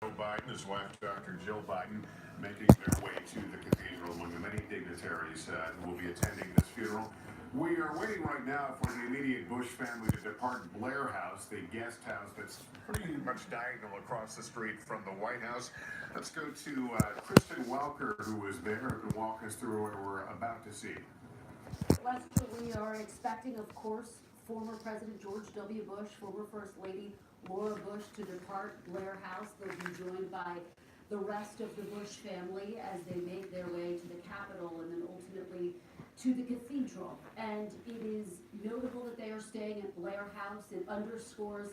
Joe Biden, his wife, Dr. Jill Biden, making their way to the cathedral among the many dignitaries who will be attending this funeral. We are waiting right now for the immediate Bush family to depart Blair House, the guest house that's pretty much diagonal across the street from the White House. Let's go to Kristen Welker, who was there, who can walk us through what we're about to see. Lester, we are expecting, of course, former President George W. Bush, former First Lady Laura Bush to depart Blair House. They'll be joined by the rest of the Bush family as they make their way to the Capitol and then ultimately to the cathedral. And it is notable that they are staying at Blair House. It underscores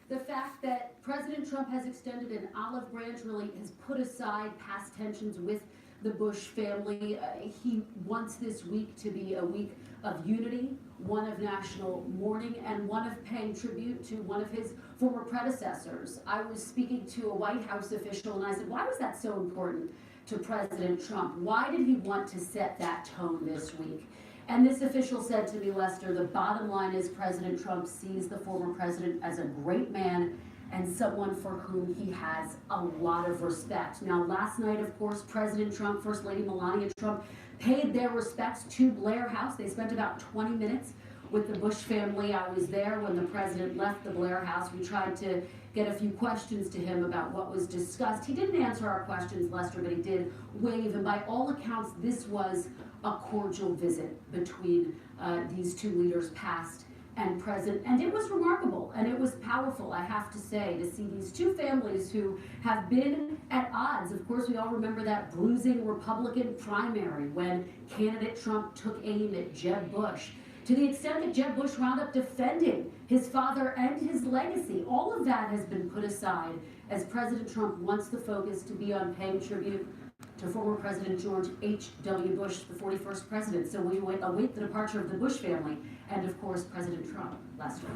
the fact that President Trump has extended an olive branch, really has put aside past tensions with the Bush family. He wants this week to be a week of unity, one of national mourning, and one of paying tribute to one of his former predecessors. I was speaking to a White House official and I said, why was that so important to President Trump? Why did he want to set that tone this week? And this official said to me, Lester, the bottom line is President Trump sees the former president as a great man and someone for whom he has a lot of respect. Now, last night, of course, President Trump, First Lady Melania Trump, paid their respects to Blair House. They spent about 20 minutes with the Bush family. I was there when the president left the Blair House. We tried to get a few questions to him about what was discussed. He didn't answer our questions, Lester, but he did wave. And by all accounts, this was a cordial visit between these two leaders, past and present, and it was remarkable and it was powerful, I have to say, to see these two families who have been at odds. Of course, we all remember that bruising Republican primary when candidate Trump took aim at Jeb Bush, to the extent that Jeb Bush wound up defending his father and his legacy. All of that has been put aside as President Trump wants the focus to be on paying tribute to former President George H.W. Bush, the 41st president. So we await the departure of the Bush family and, of course, President Trump. Lester.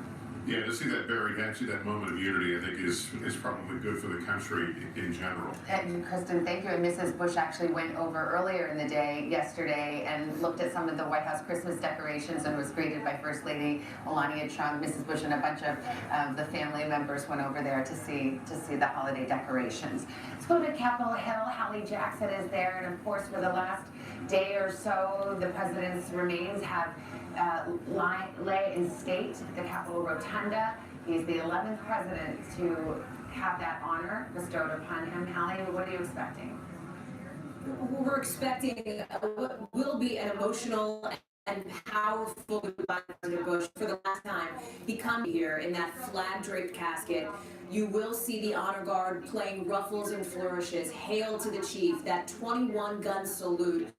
Yeah, to see that buried, actually that moment of unity, I think is probably good for the country in general. And Kristen, thank you. And Mrs. Bush actually went over earlier in the day, yesterday, and looked at some of the White House Christmas decorations and was greeted by First Lady Melania Trump. Mrs. Bush and a bunch of the family members went over there to see the holiday decorations. Let's go to Capitol Hill. Hallie Jackson is there, and of course, for the last day or so, the president's remains have lay in state at the Capitol Rotunda. He's the 11th president to have that honor bestowed upon him. Hallie, what are you expecting? We're expecting what will be an emotional and powerful goodbye to President Bush for the last time. He comes here in that flag-draped casket. You will see the honor guard playing ruffles and flourishes. Hail to the chief, that 21-gun salute.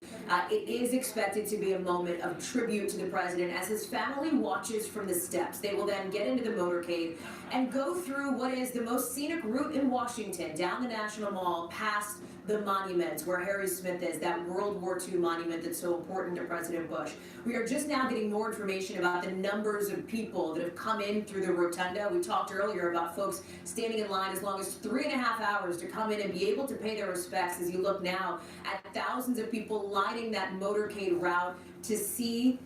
It is expected to be a moment of tribute to the president as his family watches from the steps. They will then get into the motorcade and go through what is the most scenic route in Washington, down the National Mall, past the monuments where Harry Smith is, that World War II monument that's so important to President Bush. We are just now getting more information about the numbers of people that have come in through the rotunda. We talked earlier about folks standing in line as long as 3.5 hours to come in and be able to pay their respects, as you look now at thousands of people lining that motorcade route to see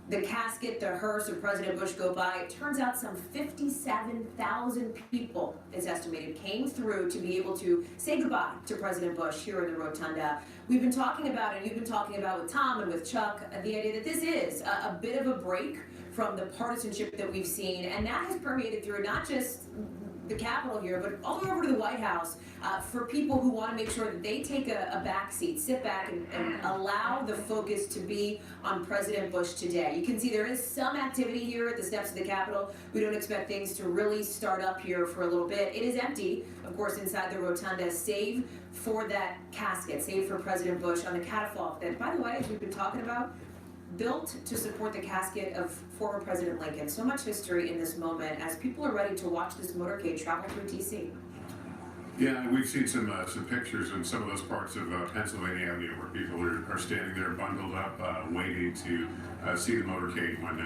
the casket, the hearse of President Bush go by. It turns out some 57,000 people, it's estimated, came through to be able to say goodbye to President Bush here in the Rotunda. We've been talking about, and you've been talking about with Tom and with Chuck, the idea that this is a bit of a break from the partisanship that we've seen, and that has permeated through not just the Capitol here, but all the way over to the White House, for people who want to make sure that they take a back seat, sit back and allow the focus to be on President Bush today. You can see there is some activity here at the steps of the Capitol. We don't expect things to really start up here for a little bit. It is empty, of course, inside the Rotunda, save for that casket, save for President Bush on the catafalque that, by the way, as we've been talking about, built to support the casket of former President Lincoln. So much history in this moment as people are ready to watch this motorcade travel through D.C. Yeah, we've seen some pictures in some of those parts of Pennsylvania Avenue where people are standing there bundled up, waiting to see the motorcade when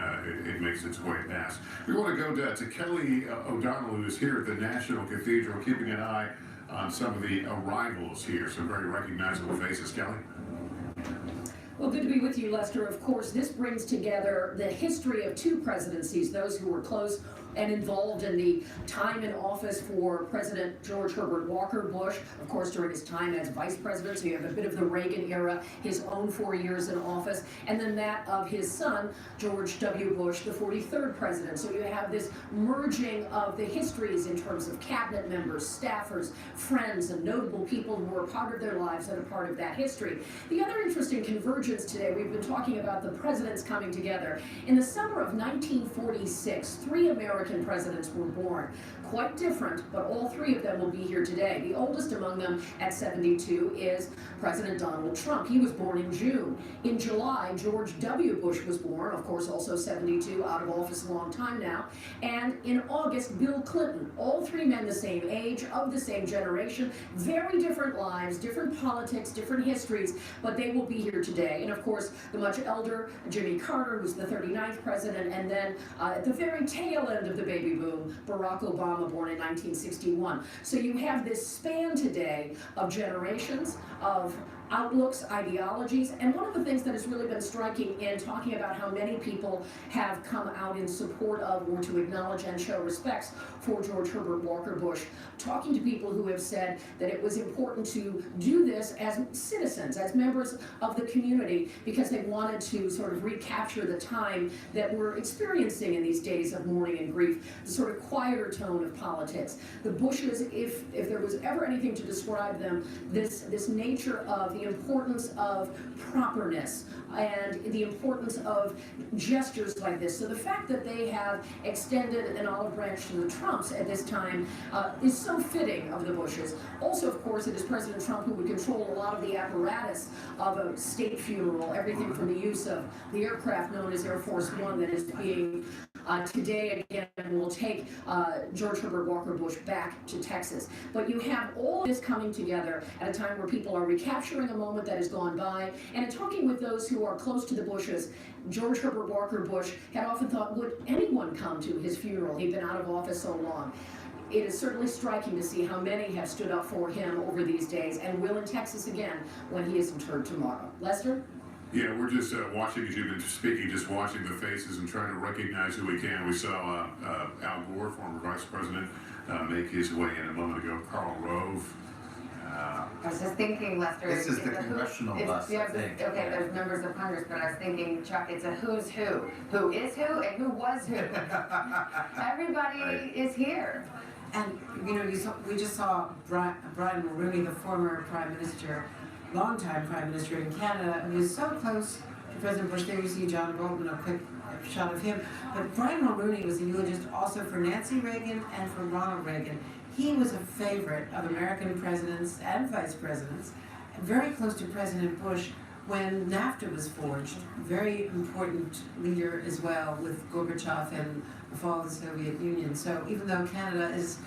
it makes its way past. We want to go to Kelly O'Donnell, who is here at the National Cathedral, keeping an eye on some of the arrivals here. Some very recognizable faces. Kelly? Well, good to be with you, Lester. Of course, this brings together the history of two presidencies, those who were close and involved in the time in office for President George Herbert Walker Bush, of course, during his time as vice president. So you have a bit of the Reagan era, his own 4 years in office, and then that of his son, George W. Bush, the 43rd president. So you have this merging of the histories in terms of cabinet members, staffers, friends, and notable people who were part of their lives and a part of that history. The other interesting convergence today, we've been talking about the presidents coming together. In the summer of 1946, 3 American presidents were born. Quite different, but all 3 of them will be here today. The oldest among them at 72 is President Donald Trump. He was born in June. In July, George W. Bush was born, of course, also 72, out of office a long time now. And in August, Bill Clinton. All 3 men the same age, of the same generation, very different lives, different politics, different histories, but they will be here today. And of course, the much elder Jimmy Carter, who's the 39th president, and then at the very tail end of the baby boom, Barack Obama, born in 1961. So you have this span today of generations, of outlooks, ideologies, and one of the things that has really been striking in talking about how many people have come out in support of or to acknowledge and show respects for George Herbert Walker Bush, talking to people who have said that it was important to do this as citizens, as members of the community, because they wanted to sort of recapture the time that we're experiencing in these days of mourning and grief, the sort of quieter tone of politics. The Bushes, if there was ever anything to describe them, this nature of the importance of properness and the importance of gestures like this. So the fact that they have extended an olive branch to the Trumps at this time is so fitting of the Bushes. Also, of course, it is President Trump who would control a lot of the apparatus of a state funeral, everything from the use of the aircraft known as Air Force One that is being today again will take George Herbert Walker Bush back to Texas. But you have all this coming together at a time where people are recapturing a moment that has gone by, and in talking with those who are close to the Bushes, George Herbert Walker Bush had often thought, would anyone come to his funeral? He'd been out of office so long. It is certainly striking to see how many have stood up for him over these days and will in Texas again when he is interred tomorrow. Lester? Yeah, we're just watching, as you've been speaking, just watching the faces and trying to recognize who we can. We saw Al Gore, former vice president, make his way in a moment ago. Karl Rove. I was just thinking, Lester. This is the congressional bus, I think. Okay, there's members of Congress, but I was thinking, Chuck, it's a who's who. Who is who and who was who. Everybody is here. And, you know, we just saw Brian Mulroney, the former prime minister, longtime prime minister in Canada, who was so close to President Bush. There you see John Bolton, a quick shot of him. But Brian Mulroney was a eulogist also for Nancy Reagan and for Ronald Reagan. He was a favorite of American presidents and vice presidents, very close to President Bush when NAFTA was forged. Very important leader as well with Gorbachev and the fall of the Soviet Union. So even though Canada is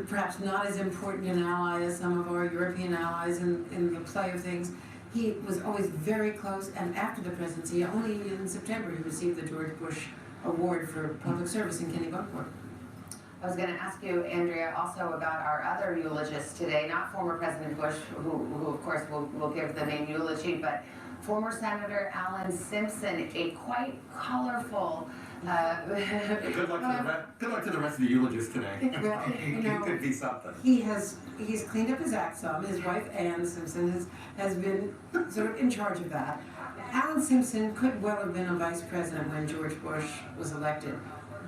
perhaps not as important an ally as some of our European allies in the play of things, he was always very close, and after the presidency, only in September, he received the George Bush Award for Public Service in Kennebunkport. I was going to ask you, Andrea, also about our other eulogist today, not former President Bush, who of course will give the main eulogy, but former Senator Alan Simpson, a quite colorful Good luck to the rest of the eulogists today. Well, you know, It could be something. He's cleaned up his act some. His wife Ann Simpson has been sort of in charge of that. Alan Simpson could well have been a vice president when George Bush was elected,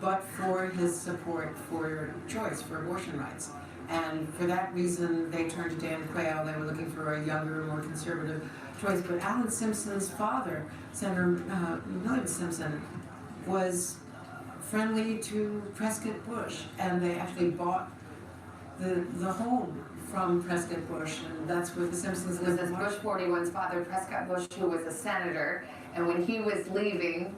but for his support for choice, for abortion rights. And for that reason, they turned to Dan Quayle. They were looking for a younger, more conservative choice. But Alan Simpson's father, Senator Millard Simpson, was friendly to Prescott Bush, and they actually bought the home from Prescott Bush, and that's where the Simpsons was lived. this Bush 41's father, Prescott Bush, who was a senator, and when he was leaving,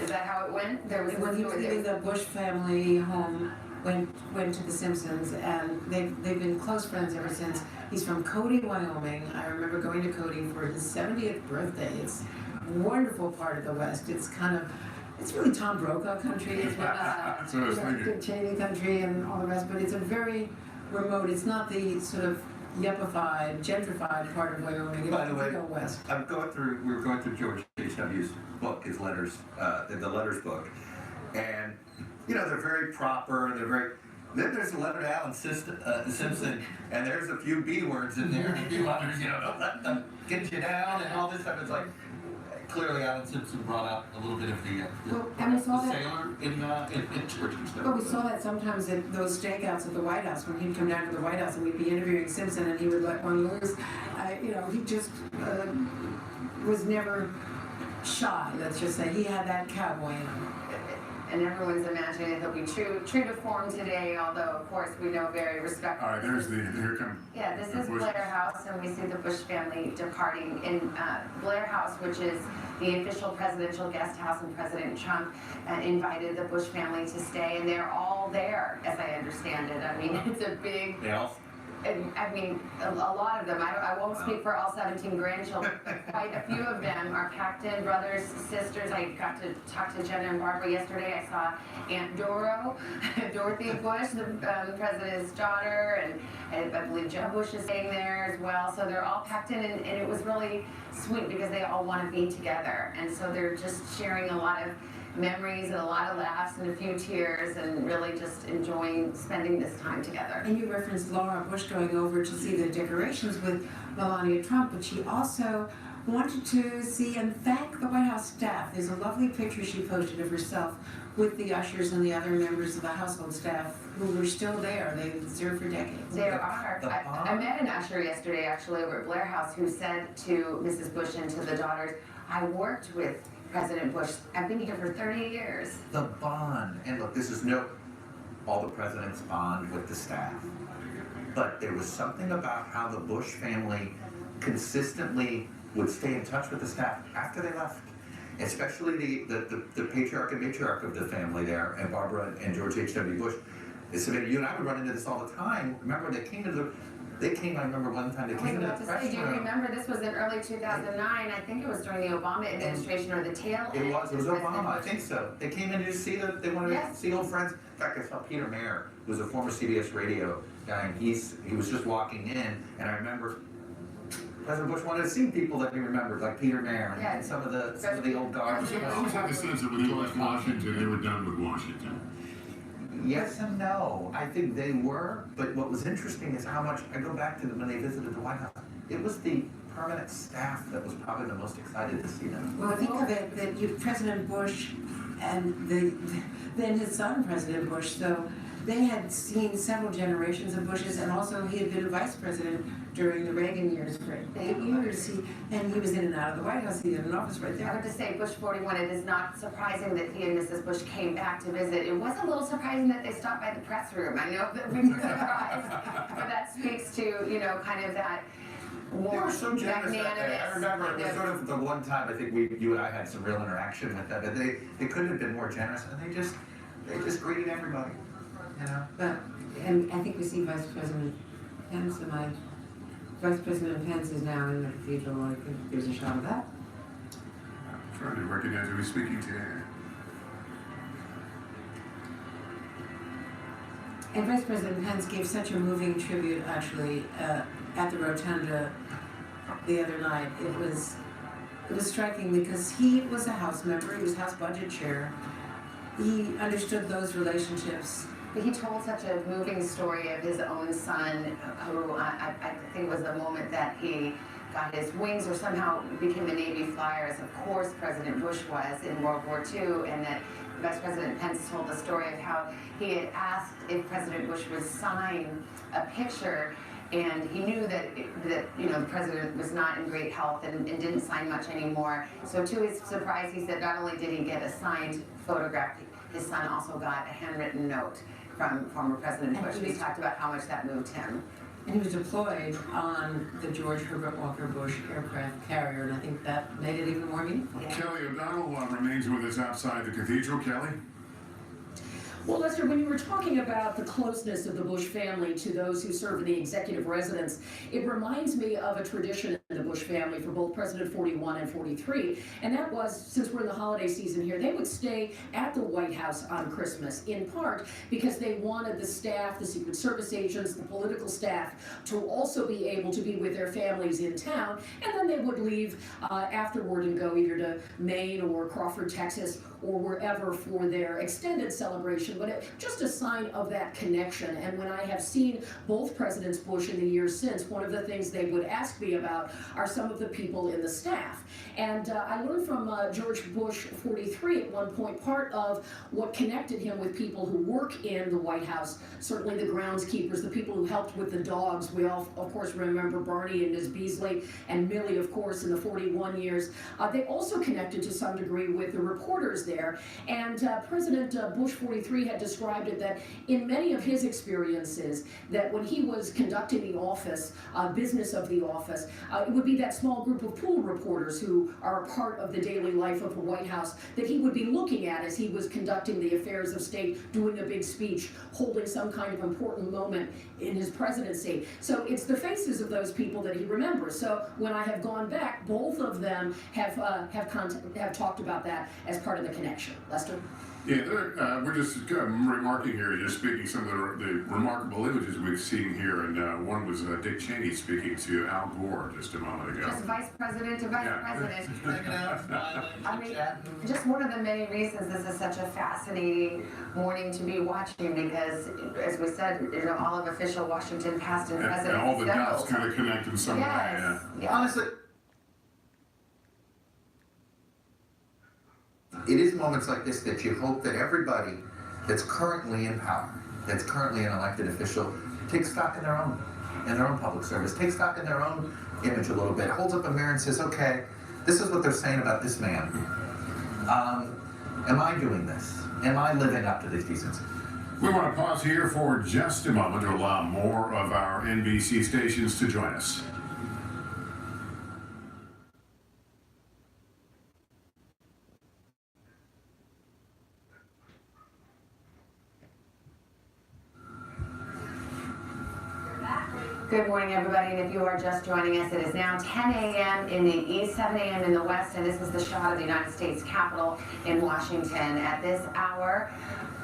is that how it went? There was When he was leaving the Bush family home, went to the Simpsons, and they've been close friends ever since. He's from Cody, Wyoming. I remember going to Cody for his 70th birthday. It's a wonderful part of the West. It's really Tom Brokaw country as well. That's what I was thinking. Dick Cheney country and all the rest, but it's a very remote. It's not the sort of yuppified, gentrified part of Wyoming. By the way, go west. we were going through George H.W.'s book, his letters, the letters book, and you know, they're very proper, they're very, then there's Leonard Allen Simpson, and there's a few B words in there, and a few others, you know, don't let them get you down, and all this stuff. It's like, clearly Allen Simpson brought out a little bit of the Well, and we saw the that- sailor in church and stuff. But we saw that sometimes at those stakeouts at the White House, when he'd come down to the White House and we'd be interviewing Simpson and he would let one loose. You know, he just was never shy, let's just say. He had that cowboy in him. And everyone's imagining that he'll be true to form today, although of course we know very respectful. All right, here come. Yeah, this the is Bush. Blair House, and we see the Bush family departing in Blair House, which is the official presidential guest house, and President Trump invited the Bush family to stay, and they're all there, as I understand it. I mean, it's a big, They all, and, I mean, a lot of them. I won't speak for all 17 grandchildren, but quite a few of them are packed in, brothers, sisters. I got to talk to Jenna and Barbara yesterday. I saw Aunt Doro, Dorothy Bush, the president's daughter, and I believe Jeb Bush is staying there as well. So they're all packed in, and it was really sweet because they all want to be together. And so they're just sharing a lot of memories and a lot of laughs and a few tears, and really just enjoying spending this time together. And you referenced Laura Bush going over to see the decorations with Melania Trump, but she also wanted to see and thank the White House staff. There's a lovely picture she posted of herself with the ushers and the other members of the household staff who were still there. They served for decades. There are. I met an usher yesterday, actually, over at Blair House, who said to Mrs. Bush and to the daughters, I worked with President Bush. I've been here for 30 years. the bond, and look, this is all the presidents bond with the staff. But there was something about how the Bush family consistently would stay in touch with the staff after they left. Especially the patriarch and matriarch of the family there, and Barbara and George H.W. Bush. You and I would run into this all the time. Remember, I remember one time they I was came into about the to say, press do you room. remember this was in early 2009? I think it was during the Obama administration or the tail end. It was of President Obama, I Bush. think so. They came in to see they wanted Yes. to see old friends. In fact, I saw Peter Mayer, who was a former CBS radio guy, and he was just walking in, and I remember President Bush wanted to see people that he remembered, like Peter Mayer and, Yeah. and some of the old guards. I always had the sense that with George Washington, they were done with Washington. Yes and no. I think they were, but what was interesting is how much, I go back to when they visited the White House, it was the permanent staff that was probably the most excited to see them. Well, think of it that President Bush and then his son, President Bush, so they had seen several generations of Bushes, and also he had been vice president during the Reagan years for 8 years. And he was in and out of the White House. He had an office right I there. have to say, Bush 41, it is not surprising that he and Mrs. Bush came back to visit. It was a little surprising that they stopped by the press room. I know that we were surprised, but that speaks to, you know, kind of that They more were so generous that day. I magnanimous remember it was kind sort of the one time I think you and I had some real interaction with them. But they couldn't have been more generous, and they just greeted everybody. You know. But, and I think we see Vice President Pence, Vice President Pence is now in the cathedral. I think there's a shot of that. I'm trying to recognize who he's speaking to. And Vice President Pence gave such a moving tribute, actually, at the Rotunda the other night. It was striking because he was a House member. He was House Budget Chair. He understood those relationships. But he told such a moving story of his own son, who I think was the moment that he got his wings or somehow became a Navy flyer, as of course President Bush was in World War II, and that Vice President Pence told the story of how he had asked if President Bush would sign a picture, and he knew that you know, the president was not in great health and didn't sign much anymore. So to his surprise, he said not only did he get a signed photograph, his son also got a handwritten note from former President And Bush. he He was- talked about how much that moved him. And he was deployed on the George Herbert Walker Bush aircraft carrier, and I think that made it even more meaningful. Yeah. Kelly O'Donnell remains with us outside the cathedral. Kelly? Well, Lester, when you were talking about the closeness of the Bush family to those who serve in the executive residence, it reminds me of a tradition in the Bush family for both President 41 and 43. And that was, since we're in the holiday season here, they would stay at the White House on Christmas, in part because they wanted the staff, the Secret Service agents, the political staff, to also be able to be with their families in town. And then they would leave afterward and go either to Maine or Crawford, Texas, or wherever for their extended celebration but just a sign of that connection. And when I have seen both Presidents Bush in the years since, one of the things they would ask me about are some of the people in the staff. And I learned from George Bush 43 at one point, part of what connected him with people who work in the White House, certainly the groundskeepers, the people who helped with the dogs. We all, of course, remember Barney and Ms. Beasley, and Millie, of course, in the 41 years. They also connected to some degree with the reporters there. And President Bush 43 had described it that in many of his experiences, that when he was conducting the office, business of the office, it would be that small group of pool reporters who are a part of the daily life of the White House that he would be looking at as he was conducting the affairs of state, doing a big speech, holding some kind of important moment in his presidency. So it's the faces of those people that he remembers. So when I have gone back, both of them have talked about that as part of the connection. Lester? Yeah, we're just remarking here, just speaking some of the remarkable images we've seen here, and one was Dick Cheney speaking to Al Gore just a moment ago. Just vice president to vice Yeah. president. Hanging out, smiling, I mean, chatting. just one of the many reasons this is such a fascinating morning to be watching because, as we said, all of official Washington past and present. And all the dots schedules. kind of connect in some way. Yes. Yeah. Honestly, it is moments like this that you hope that everybody that's currently in power, that's currently an elected official, takes stock in their own public service, takes stock in their own image a little bit, holds up a mirror and says, okay, this is what they're saying about this man. Am I doing this? Am I living up to these decencies? We want to pause here for just a moment to allow more of our NBC stations to join us. Good morning, everybody, and if you are just joining us, it is now 10 a.m. in the east, 7 a.m. in the west, and this is the shot of the United States Capitol in Washington. At this hour,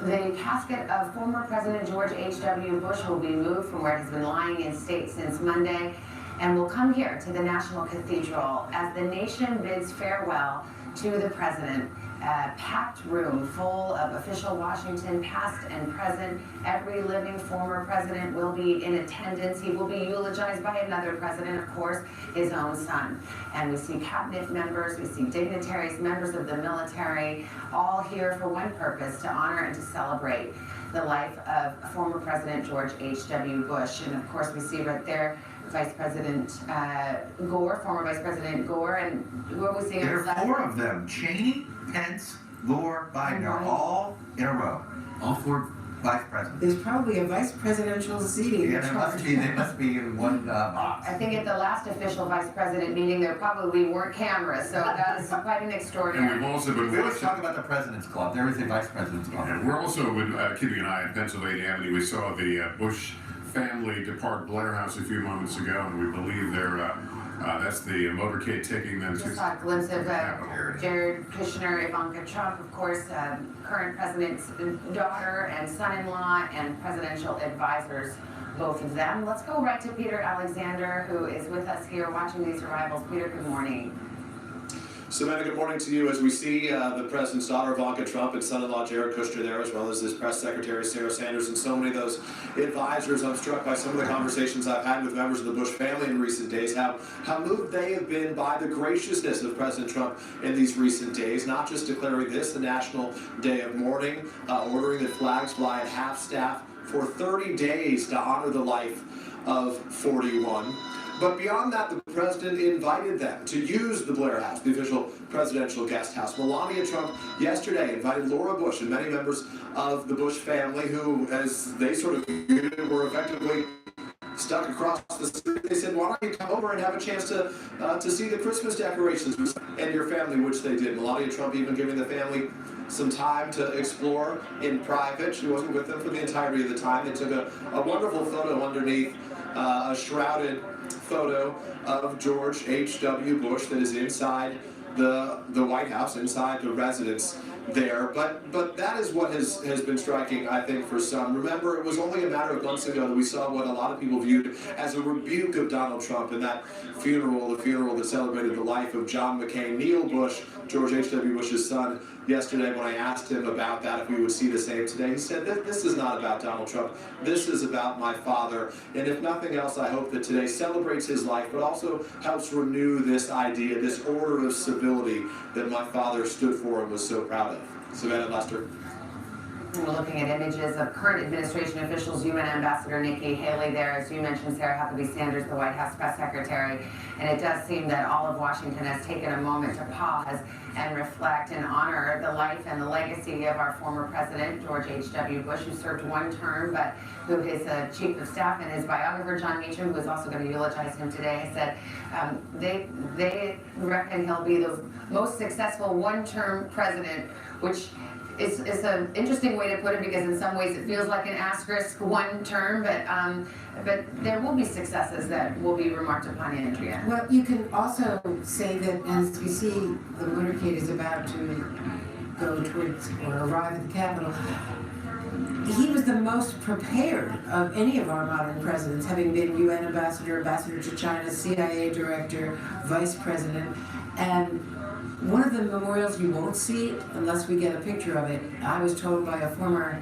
the casket of former President George H.W. Bush will be moved from where it has been lying in state since Monday, and will come here to the National Cathedral as the nation bids farewell to the president. A packed room full of official Washington, past and present. Every living former president will be in attendance. He will be eulogized by another president, of course, his own son. And we see cabinet members, we see dignitaries, members of the military, all here for one purpose, to honor and to celebrate the life of former President George H.W. Bush. And of course, we see right there Vice President Gore, former Vice President Gore, and who are we seeing? There are four of them. Cheney, Pence, Gore, Biden are all in a row. All four vice presidents. There's probably a vice presidential seating. Yeah, they must be in one box. I think at the last official vice president meeting, there probably weren't cameras, so that is quite an And extraordinary. we've also been We always watching. talk about the President's Club. There is a Vice President's Club. And we're also been, keeping an eye on Pennsylvania Avenue. We saw the Bush family depart Blair House a few moments ago, and we believe that's the motorcade taking them Just to. saw a glimpse of Capitol. Jared Kushner, Ivanka Trump, of course, current president's daughter and son-in-law, and presidential advisors, both of them. Let's go right to Peter Alexander, who is with us here watching these arrivals. Peter, good morning. Samantha, good morning to you. As we see the president's daughter, Ivanka Trump, and son-in-law Jared Kushner there, as well as his press secretary, Sarah Sanders, and so many of those advisors. I'm struck by some of the conversations I've had with members of the Bush family in recent days, how moved they have been by the graciousness of President Trump in these recent days, not just declaring this the National Day of Mourning, ordering that flags fly at half-staff for 30 days to honor the life of 41. But beyond that, the president invited them to use the Blair House, the official presidential guest house. Melania Trump yesterday invited Laura Bush and many members of the Bush family who, as they sort of viewed it, were effectively stuck across the street. They said, why don't you come over and have a chance to see the Christmas decorations and your family, which they did. Melania Trump even giving the family some time to explore in private. She wasn't with them for the entirety of the time. They took a wonderful photo underneath a shrouded photo of George H.W. Bush that is inside the White House, inside the residence there. But that is what has been striking, I think, for some. Remember, it was only a matter of months ago that we saw what a lot of people viewed as a rebuke of Donald Trump in that funeral, the funeral that celebrated the life of John McCain. Neil Bush, George H.W. Bush's son, yesterday when I asked him about that, if we would see the same today, he said, this is not about Donald Trump. This is about my father. And if nothing else, I hope that today celebrates his life, but also helps renew this idea, this order of civility that my father stood for and was so proud of. Savannah, Lester. We're looking at images of current administration officials, UN Ambassador Nikki Haley there, as you mentioned, Sarah Huckabee Sanders, the White House press secretary. And it does seem that all of Washington has taken a moment to pause and reflect and honor the life and the legacy of our former president, George H.W. Bush, who served one term, but who his chief of staff and his biographer, John Meacham, who is also going to eulogize him today, said they reckon he'll be the most successful one-term president, which is an interesting way to put it, because in some ways it feels like an asterisk one term, but there will be successes that will be remarked upon, Andrea. Well, you can also say that as we see the motorcade is about to go towards or arrive at the Capitol, he was the most prepared of any of our modern presidents, having been UN ambassador, ambassador to China, CIA director, vice president, and one of the memorials you won't see unless we get a picture of it. I was told by a former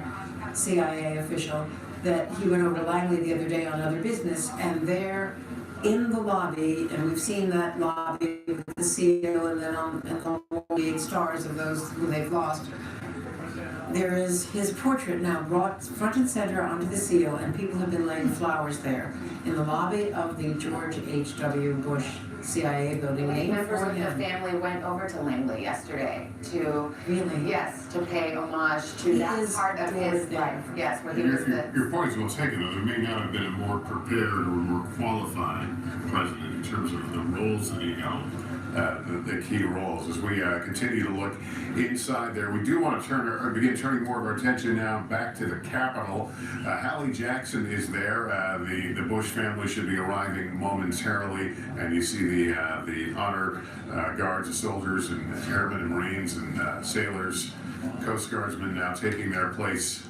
CIA official that he went over to Langley the other day on other business, and there in the lobby, and we've seen that lobby with the seal and then on the stars of those who they've lost, there is his portrait now brought front and center onto the seal, and people have been laying flowers there in the lobby of the George H.W. Bush CIA building. Members of the family went over to Langley yesterday to to pay homage to that part of his life. Yes, where he was your point is well taken, though. There may not have been a more prepared or more qualified president in terms of the roles that he held. The key roles. As we continue to look inside there, we do want to begin turning more of our attention now back to the Capitol. Hallie Jackson is there. The Bush family should be arriving momentarily, and you see the honor guards, the soldiers, and airmen and Marines and sailors, Coast Guardsmen now taking their place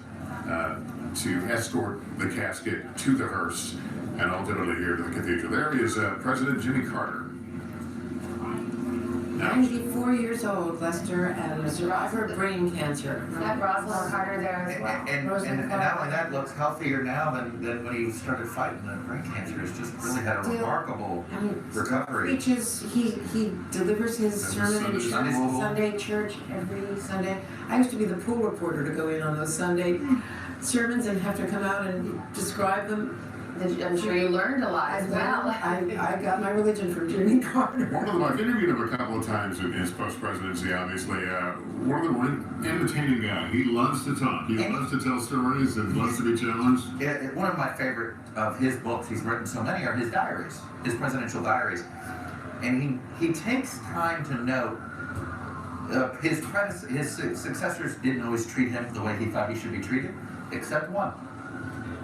to escort the casket to the hearse and ultimately here to the cathedral. There is President Jimmy Carter. 94 years old, Lester, and a survivor of brain cancer. Is that Rosalind Carter there as well? And not only that, looks healthier now than when he started fighting the brain cancer. He's just really had a remarkable recovery. Preaches, he delivers his sermon in Sunday church every Sunday. I used to be the pool reporter to go in on those Sunday sermons and have to come out and describe them. I'm sure you learned a lot as well. I got my religion from Jimmy Carter. I've interviewed him a couple of times in his post-presidency, obviously. One of the entertaining guy. He loves to talk. He loves to tell stories and loves to be challenged. One of my favorite of his books, he's written so many, are his diaries, his presidential diaries. And he takes time to note his successors didn't always treat him the way he thought he should be treated, except one,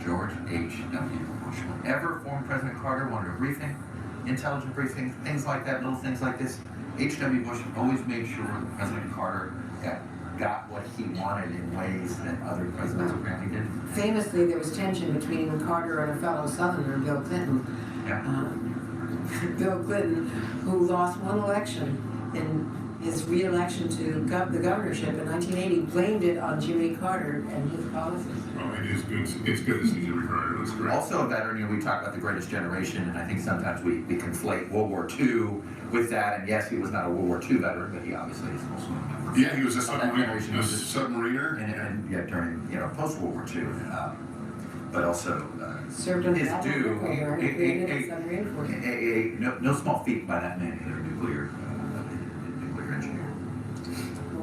George H.W. Bush. Whenever former President Carter wanted a briefing, intelligent briefing, things like that, little things like this, H.W. Bush always made sure that President Carter got what he wanted in ways that other presidents apparently didn't. Famously, there was tension between Carter and a fellow Southerner, Bill Clinton. Yeah. Bill Clinton, who lost one election in his re-election to the governorship in 1980, blamed it on Jimmy Carter and his policies. Well, it is good. It's good to see Jimmy Carter. That's great. Also a veteran, we talk about the greatest generation, and I think sometimes we conflate World War II with that, and yes, he was not a World War II veteran, but he obviously is also a member. Yeah, he was a submariner. And yeah, during, post-World War II. But also, served in the his due, no small feat by that man, either nuclear engineer.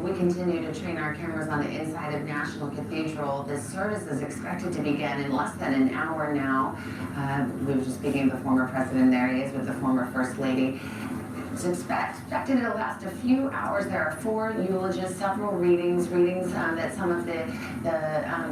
We continue to train our cameras on the inside of National Cathedral. This service is expected to begin in less than an hour now. We were just speaking of the former president. There he is with the former First Lady. It's expected to last a few hours. There are 4 eulogies, several readings that some of the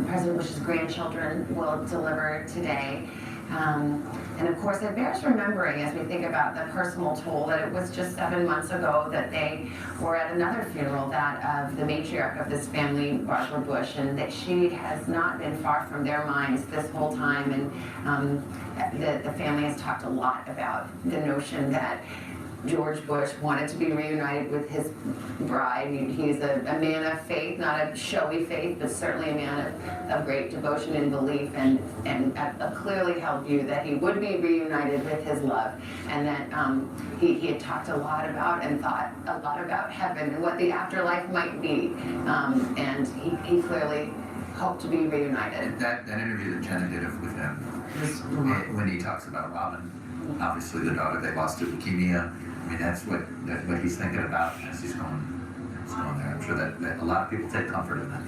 President Bush's grandchildren will deliver today. And of course, it bears remembering as we think about the personal toll that it was just 7 months ago that they were at another funeral, that of the matriarch of this family, Barbara Bush, and that she has not been far from their minds this whole time. And the family has talked a lot about the notion that George Bush wanted to be reunited with his bride. He's a man of faith, not a showy faith, but certainly a man of great devotion and belief, and a clearly held view that he would be reunited with his love, and that he had talked a lot about and thought a lot about heaven and what the afterlife might be, and he clearly hoped to be reunited. That interview that Jenna did with him, when he talks about Robin, obviously the daughter they lost to leukemia. I mean, that's what he's thinking about as he's going there. I'm sure that a lot of people take comfort in that.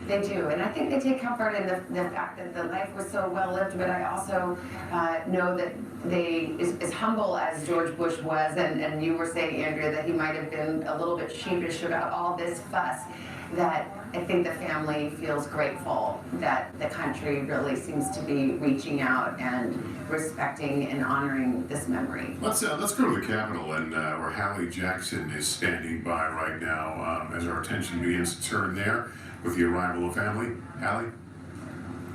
They do, and I think they take comfort in the fact that the life was so well lived, but I also know that as humble as George Bush was, and you were saying, Andrea, that he might have been a little bit sheepish about all this fuss, that I think the family feels grateful that the country really seems to be reaching out and respecting and honoring this memory. Let's go to the Capitol, and where Hallie Jackson is standing by right now as our attention begins to turn there with the arrival of family. Hallie?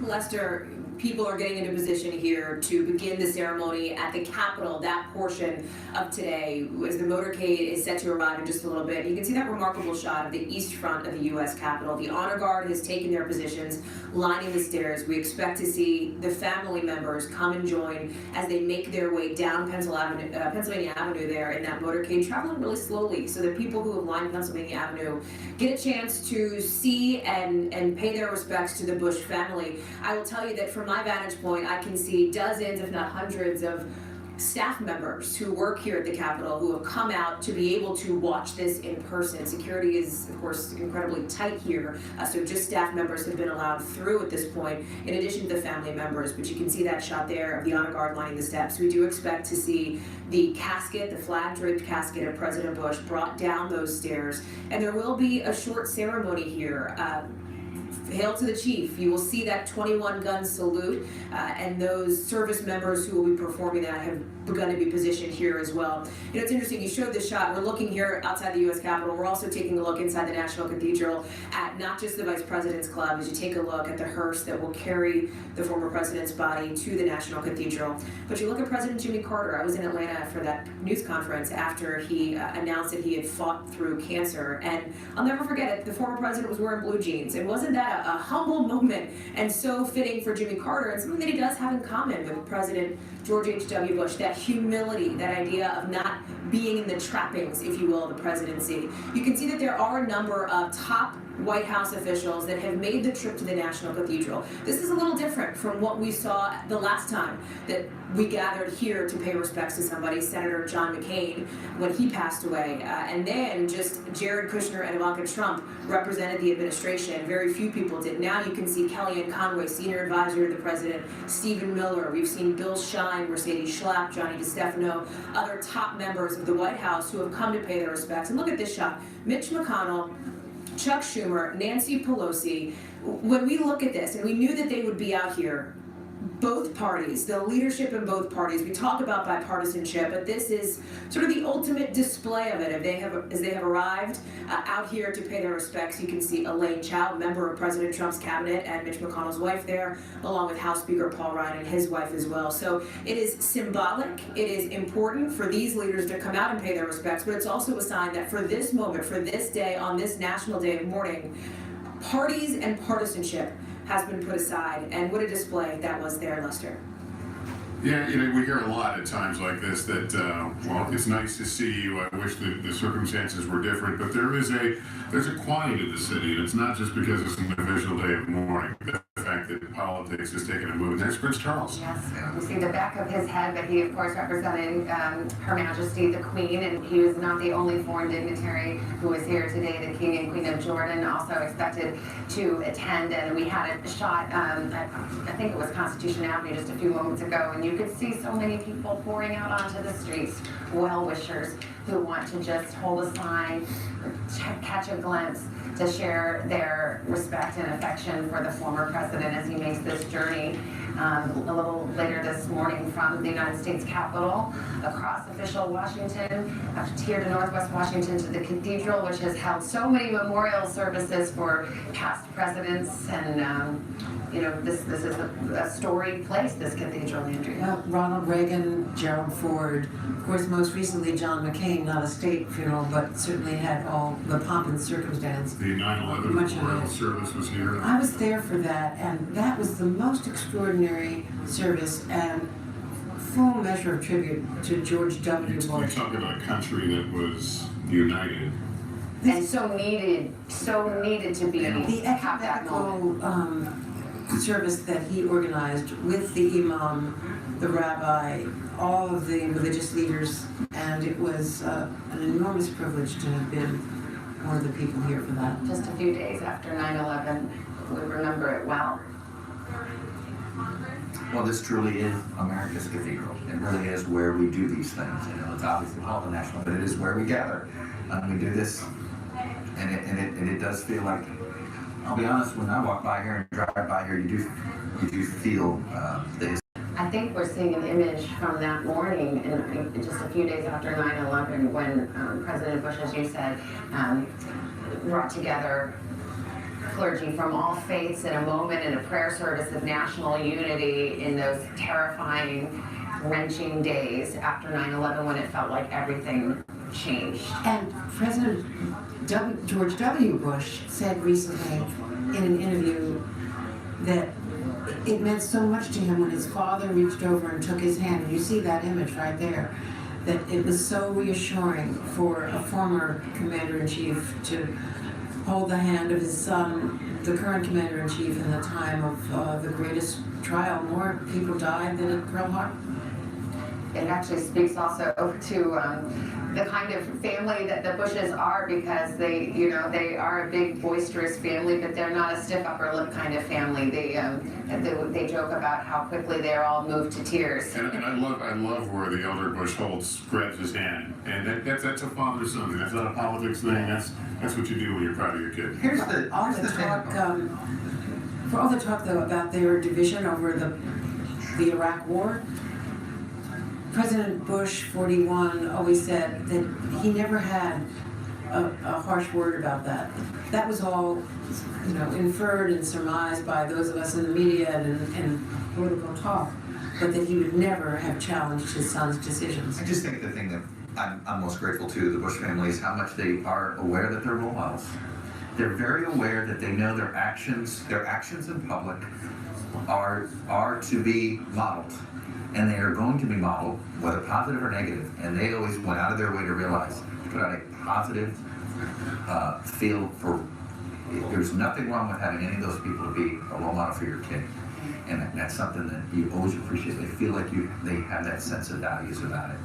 Lester, people are getting into position here to begin the ceremony at the Capitol, that portion of today, as the motorcade is set to arrive in just a little bit. You can see that remarkable shot of the east front of the U.S. Capitol. The Honor Guard has taken their positions, lining the stairs. We expect to see the family members come and join as they make their way down Pennsylvania Avenue there in that motorcade, traveling really slowly so that people who have lined Pennsylvania Avenue get a chance to see and pay their respects to the Bush family. I will tell you that from my vantage point, I can see dozens, if not hundreds, of staff members who work here at the Capitol who have come out to be able to watch this in person. Security is, of course, incredibly tight here, so just staff members have been allowed through at this point, in addition to the family members. But you can see that shot there of the Honor Guard lining the steps. We do expect to see the casket, the flag-draped casket of President Bush, brought down those stairs, and there will be a short ceremony here. Hail to the chief. You will see that 21-gun salute, and those service members who will be performing that have begun to be positioned here as well. You know, it's interesting, you showed this shot. We're looking here outside the U.S. Capitol. We're also taking a look inside the National Cathedral at not just the Vice President's Club, as you take a look at the hearse that will carry the former president's body to the National Cathedral. But you look at President Jimmy Carter. I was in Atlanta for that news conference after he announced that he had fought through cancer, and I'll never forget it. The former president was wearing blue jeans, and wasn't that a humble moment and so fitting for Jimmy Carter, and something that he does have in common with President George H.W. Bush, that humility, that idea of not being in the trappings, if you will, of the presidency. You can see that there are a number of top White House officials that have made the trip to the National Cathedral. This is a little different from what we saw the last time that we gathered here to pay respects to somebody, Senator John McCain, when he passed away. And then just Jared Kushner and Ivanka Trump represented the administration. Very few people did. Now you can see Kellyanne Conway, senior advisor to the president, Stephen Miller. We've seen Bill Shine, Mercedes Schlapp, Johnny DeStefano, other top members of the White House who have come to pay their respects. And look at this shot. Mitch McConnell, Chuck Schumer, Nancy Pelosi. When we look at this, and we knew that they would be out here, both parties, the leadership in both parties, we talk about bipartisanship, but this is sort of the ultimate display of it. As they have arrived out here to pay their respects, you can see Elaine Chao, member of President Trump's cabinet, and Mitch McConnell's wife there, along with House Speaker Paul Ryan and his wife as well. So it is symbolic, it is important for these leaders to come out and pay their respects, but it's also a sign that for this moment, for this day, on this National Day of Mourning, parties and partisanship has been put aside, and what a display that was there, Lester. Yeah, you know, we hear a lot at times like this that, well, it's nice to see you. I wish the circumstances were different, but there's a quiet in the city, and it's not just because it's an official day of mourning. The fact that politics is taking a move. And there's Prince Charles. Yes, you see the back of his head, but he, of course, representing Her Majesty the Queen, and he was not the only foreign dignitary who was here today. The King and Queen of Jordan also expected to attend, and we had a shot, I think it was Constitution Avenue just a few moments ago, and you could see so many people pouring out onto the streets, well-wishers who want to just hold a sign, catch a glimpse, to share their respect and affection for the former president as he makes this journey a little later this morning from the United States Capitol, across official Washington, up here to Northwest Washington to the Cathedral, which has held so many memorial services for past presidents, and this is a storied place, this cathedral, Andrea. Ronald Reagan, Gerald Ford, of course, most recently John McCain, not a state funeral, but certainly had all the pomp and circumstance. The 9/11 Much of memorial it. service was here. I was there for that, and that was the most extraordinary service and full measure of tribute to George W. You Bush. talk about a country that was united. And so needed to be The have that moment. ecumenical service that he organized with the imam, the rabbi, all of the religious leaders, and it was an enormous privilege to have been one of the people here for that. Just a few days after 9/11, we remember it well. Well, this truly is America's cathedral. It really is where we do these things. It's obviously called the national, but it is where we gather. We do this, and it does feel like, I'll be honest, when I walk by here and drive by here, you do feel this. I think we're seeing an image from that morning, and just a few days after 9/11, when President Bush, as you said, brought together clergy from all faiths in a moment in a prayer service of national unity in those terrifying, wrenching days after 9/11, when it felt like everything changed. And President George W. Bush said recently in an interview that it meant so much to him when his father reached over and took his hand. And you see that image right there, that it was so reassuring for a former commander-in-chief to hold the hand of his son, the current commander-in-chief, in the time of the greatest trial. More people died than at Pearl Harbor. It actually speaks also to the kind of family that the Bushes are, because they are a big boisterous family, but they're not a stiff upper lip kind of family. They joke about how quickly they're all moved to tears. And I love where the elder Bush grabs his hand, and that's a father-son thing. That's not a politics thing. That's what you do when you're proud of your kid. Here's the talk, for all the talk though about their division over the Iraq War, President Bush 41 always said that he never had a harsh word about that. That was all, inferred and surmised by those of us in the media and political talk, but that he would never have challenged his son's decisions. I just think the thing that I'm most grateful to the Bush family is how much they are aware that they're role models. They're very aware that they know their actions in public are to be modeled. And they are going to be modeled, whether positive or negative. And they always went out of their way to realize, to put out a positive feel for, there's nothing wrong with having any of those people to be a role model for your kid. And that's something that you always appreciate. They feel like they have that sense of values about it.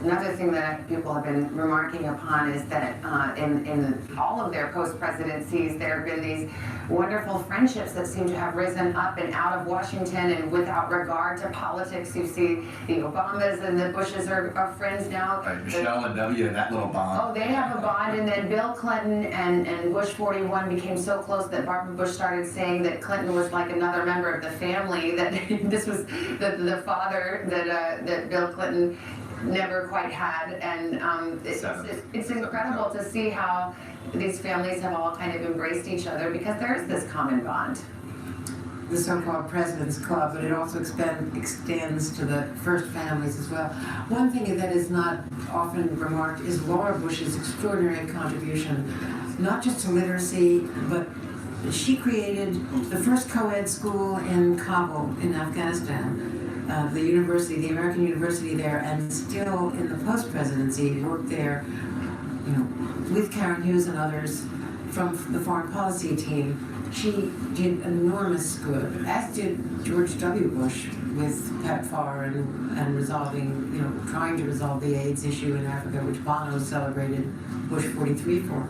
Another thing that people have been remarking upon is that in all of their post-presidencies, there have been these wonderful friendships that seem to have risen up and out of Washington, and without regard to politics. You see the Obamas and the Bushes are friends now. Right, Michelle and W and that little bond. Oh, they have a bond, and then Bill Clinton and Bush 41 became so close that Barbara Bush started saying that Clinton was like another member of the family, that this was the father that Bill Clinton never quite had, and it's incredible to see how these families have all kind of embraced each other, because there is this common bond. The so-called President's Club, but it also extends to the first families as well. One thing that is not often remarked is Laura Bush's extraordinary contribution, not just to literacy, but she created the first co-ed school in Kabul in Afghanistan. The American University there, and still in the post-presidency worked there, with Karen Hughes and others from the foreign policy team. She did enormous good, as did George W. Bush with PEPFAR and resolving, trying to resolve the AIDS issue in Africa, which Bono celebrated Bush 43 for.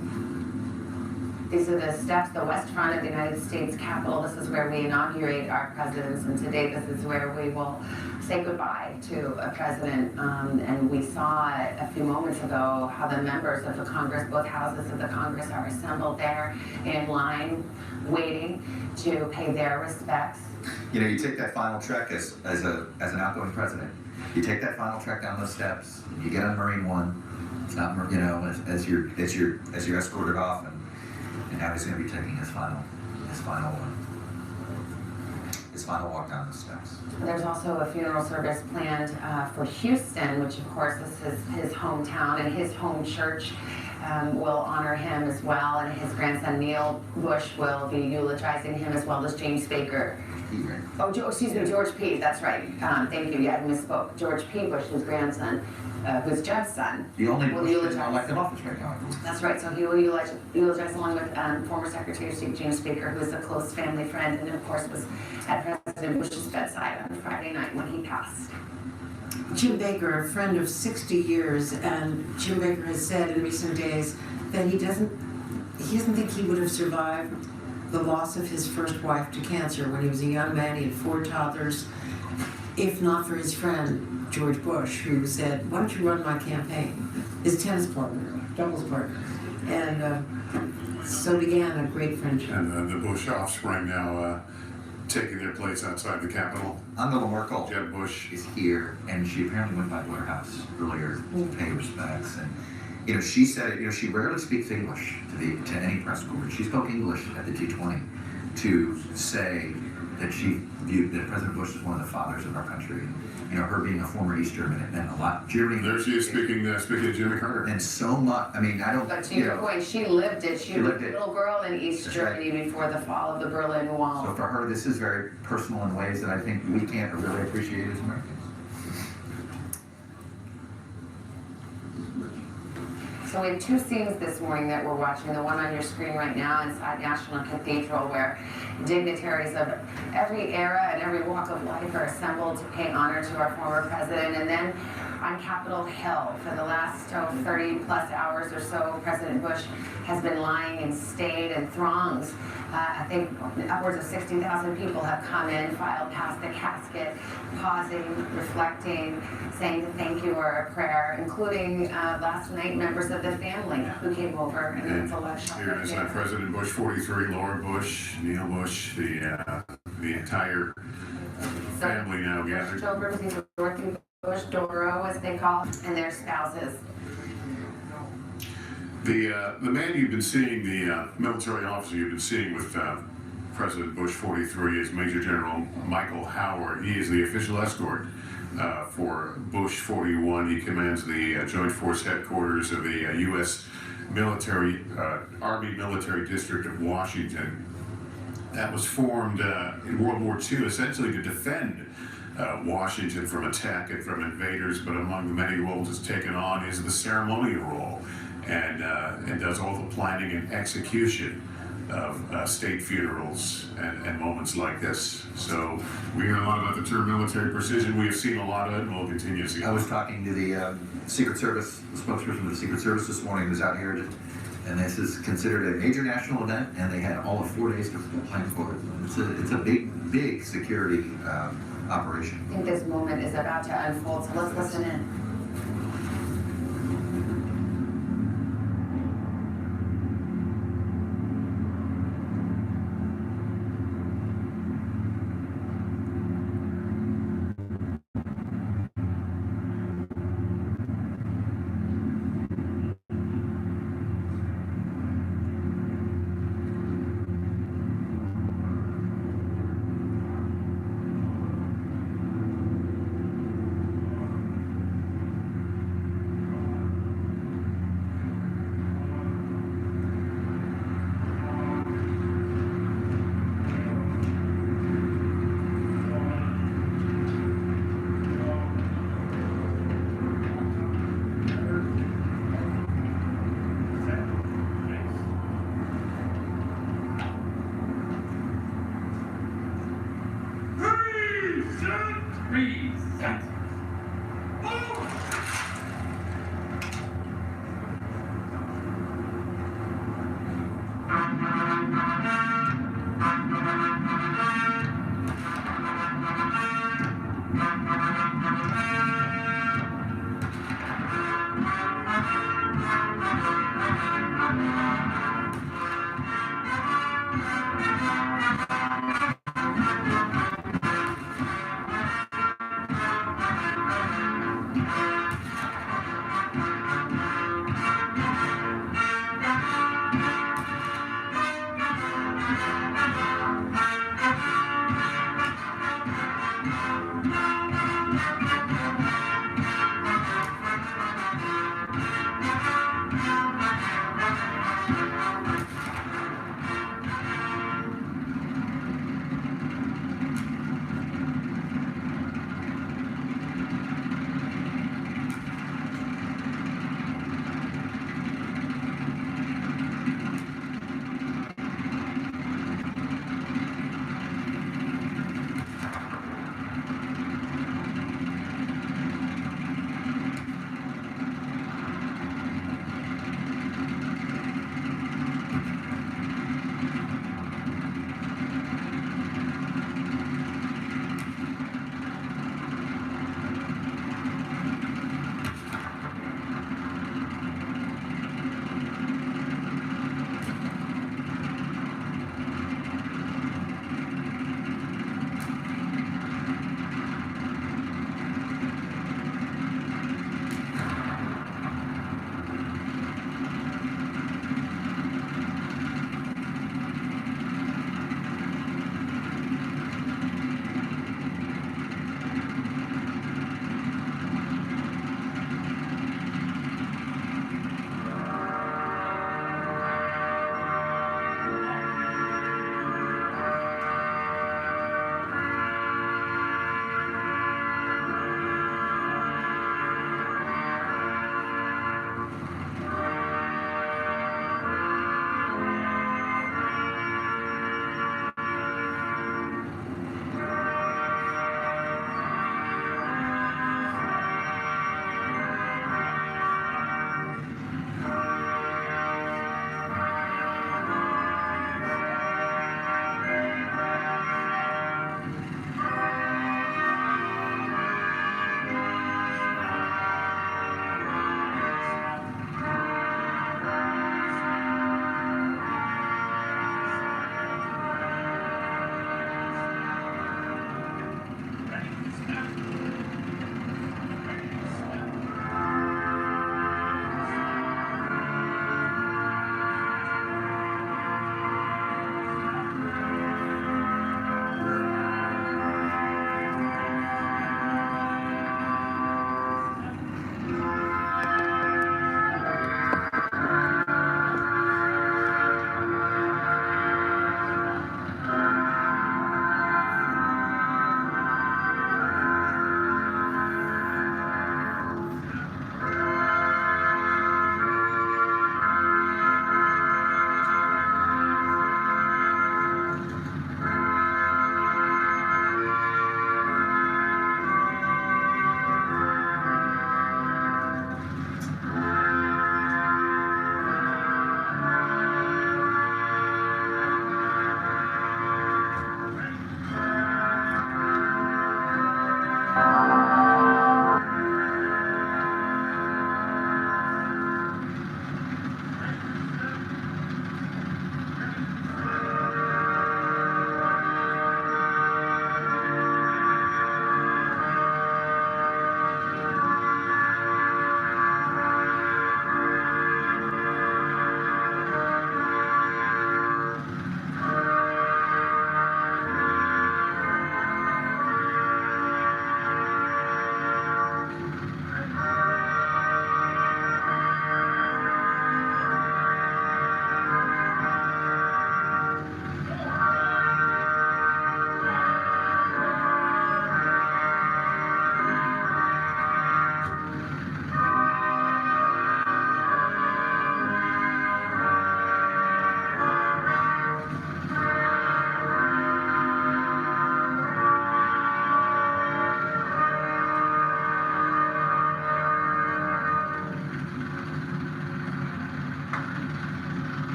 These are the steps, the west front of the United States Capitol. This is where we inaugurate our presidents, and today this is where we will say goodbye to a president. And we saw a few moments ago how the members of the Congress, both houses of the Congress, are assembled there in line, waiting to pay their respects. You know, you take that final trek as an outgoing president. You take that final trek down those steps. You get on Marine One. It's not, you know, as you're escorted off, and now he's going to be taking his final walk down the steps. There's also a funeral service planned for Houston, which of course is his hometown, and his home church will honor him as well, and his grandson Neil Bush will be eulogizing him, as well as James Baker. Oh, excuse me, George P. That's right. Thank you. Yeah, I misspoke. George P. Bush, his grandson, who's Jeff's son. The only will Bush in eulogize. elected office right now. That's right. So he will eulogize along with former Secretary of State James Baker, who is a close family friend, and of course was at President Bush's bedside on Friday night when he passed. Jim Baker, a friend of 60 years, and Jim Baker has said in recent days that he doesn't think he would have survived the loss of his first wife to cancer when he was a young man. He had 4 toddlers, if not for his friend George Bush, who said, "Why don't you run my campaign?" His tennis partner, doubles partner, and so began a great friendship. And the Bush offspring now taking their place outside the Capitol. Angela Merkel Jeb Bush. is here, and she apparently went by Blair House earlier to pay respects. And you know, she said, you know, she rarely speaks English to any press corps. She spoke English at the G20 to say that she viewed that President Bush as one of the fathers of our country. You know, her being a former East German, it meant a lot. Germany. There she is speaking to Jimmy Carter. And so much. I mean, I don't. But to your point, she lived it. She was lived a it. little girl in East That's Germany before the fall of the Berlin Wall. So for her, this is very personal in ways that I think we can't really appreciate as Americans. So we have 2 scenes this morning that we're watching. The one on your screen right now inside National Cathedral, where dignitaries of every era and every walk of life are assembled to pay honor to our former president. And then on Capitol Hill, for the last 30 plus hours or so, President Bush has been lying in state, and throngs, I think upwards of 60,000 people have come in, filed past the casket, pausing, reflecting, saying thank you or a prayer, including last night members of the family who came over and it's a love Here is President Bush 43, Laura Bush, Neil Bush, the entire family now gathered. Children, these are Dorothy Bush, Doro, as they call it, and their spouses. The man you've been seeing, the military officer you've been seeing with President Bush 43 is Major General Michael Howard. He is the official escort for Bush 41. He commands the Joint Force Headquarters of the U.S. Army Military District of Washington. That was formed in World War II essentially to defend Washington from attack and from invaders, but among the many roles it's taken on is the ceremonial role, and does all the planning and execution of state funerals and moments like this. So we hear a lot about the term military precision. We have seen a lot of it, and we'll continue to see. I was talking to the Secret Service, the spokesperson of the Secret Service this morning, who's out here, and this is considered a major national event, and they had all of 4 days to plan for it. It's a big security operation. I think this moment is about to unfold, so let's listen in.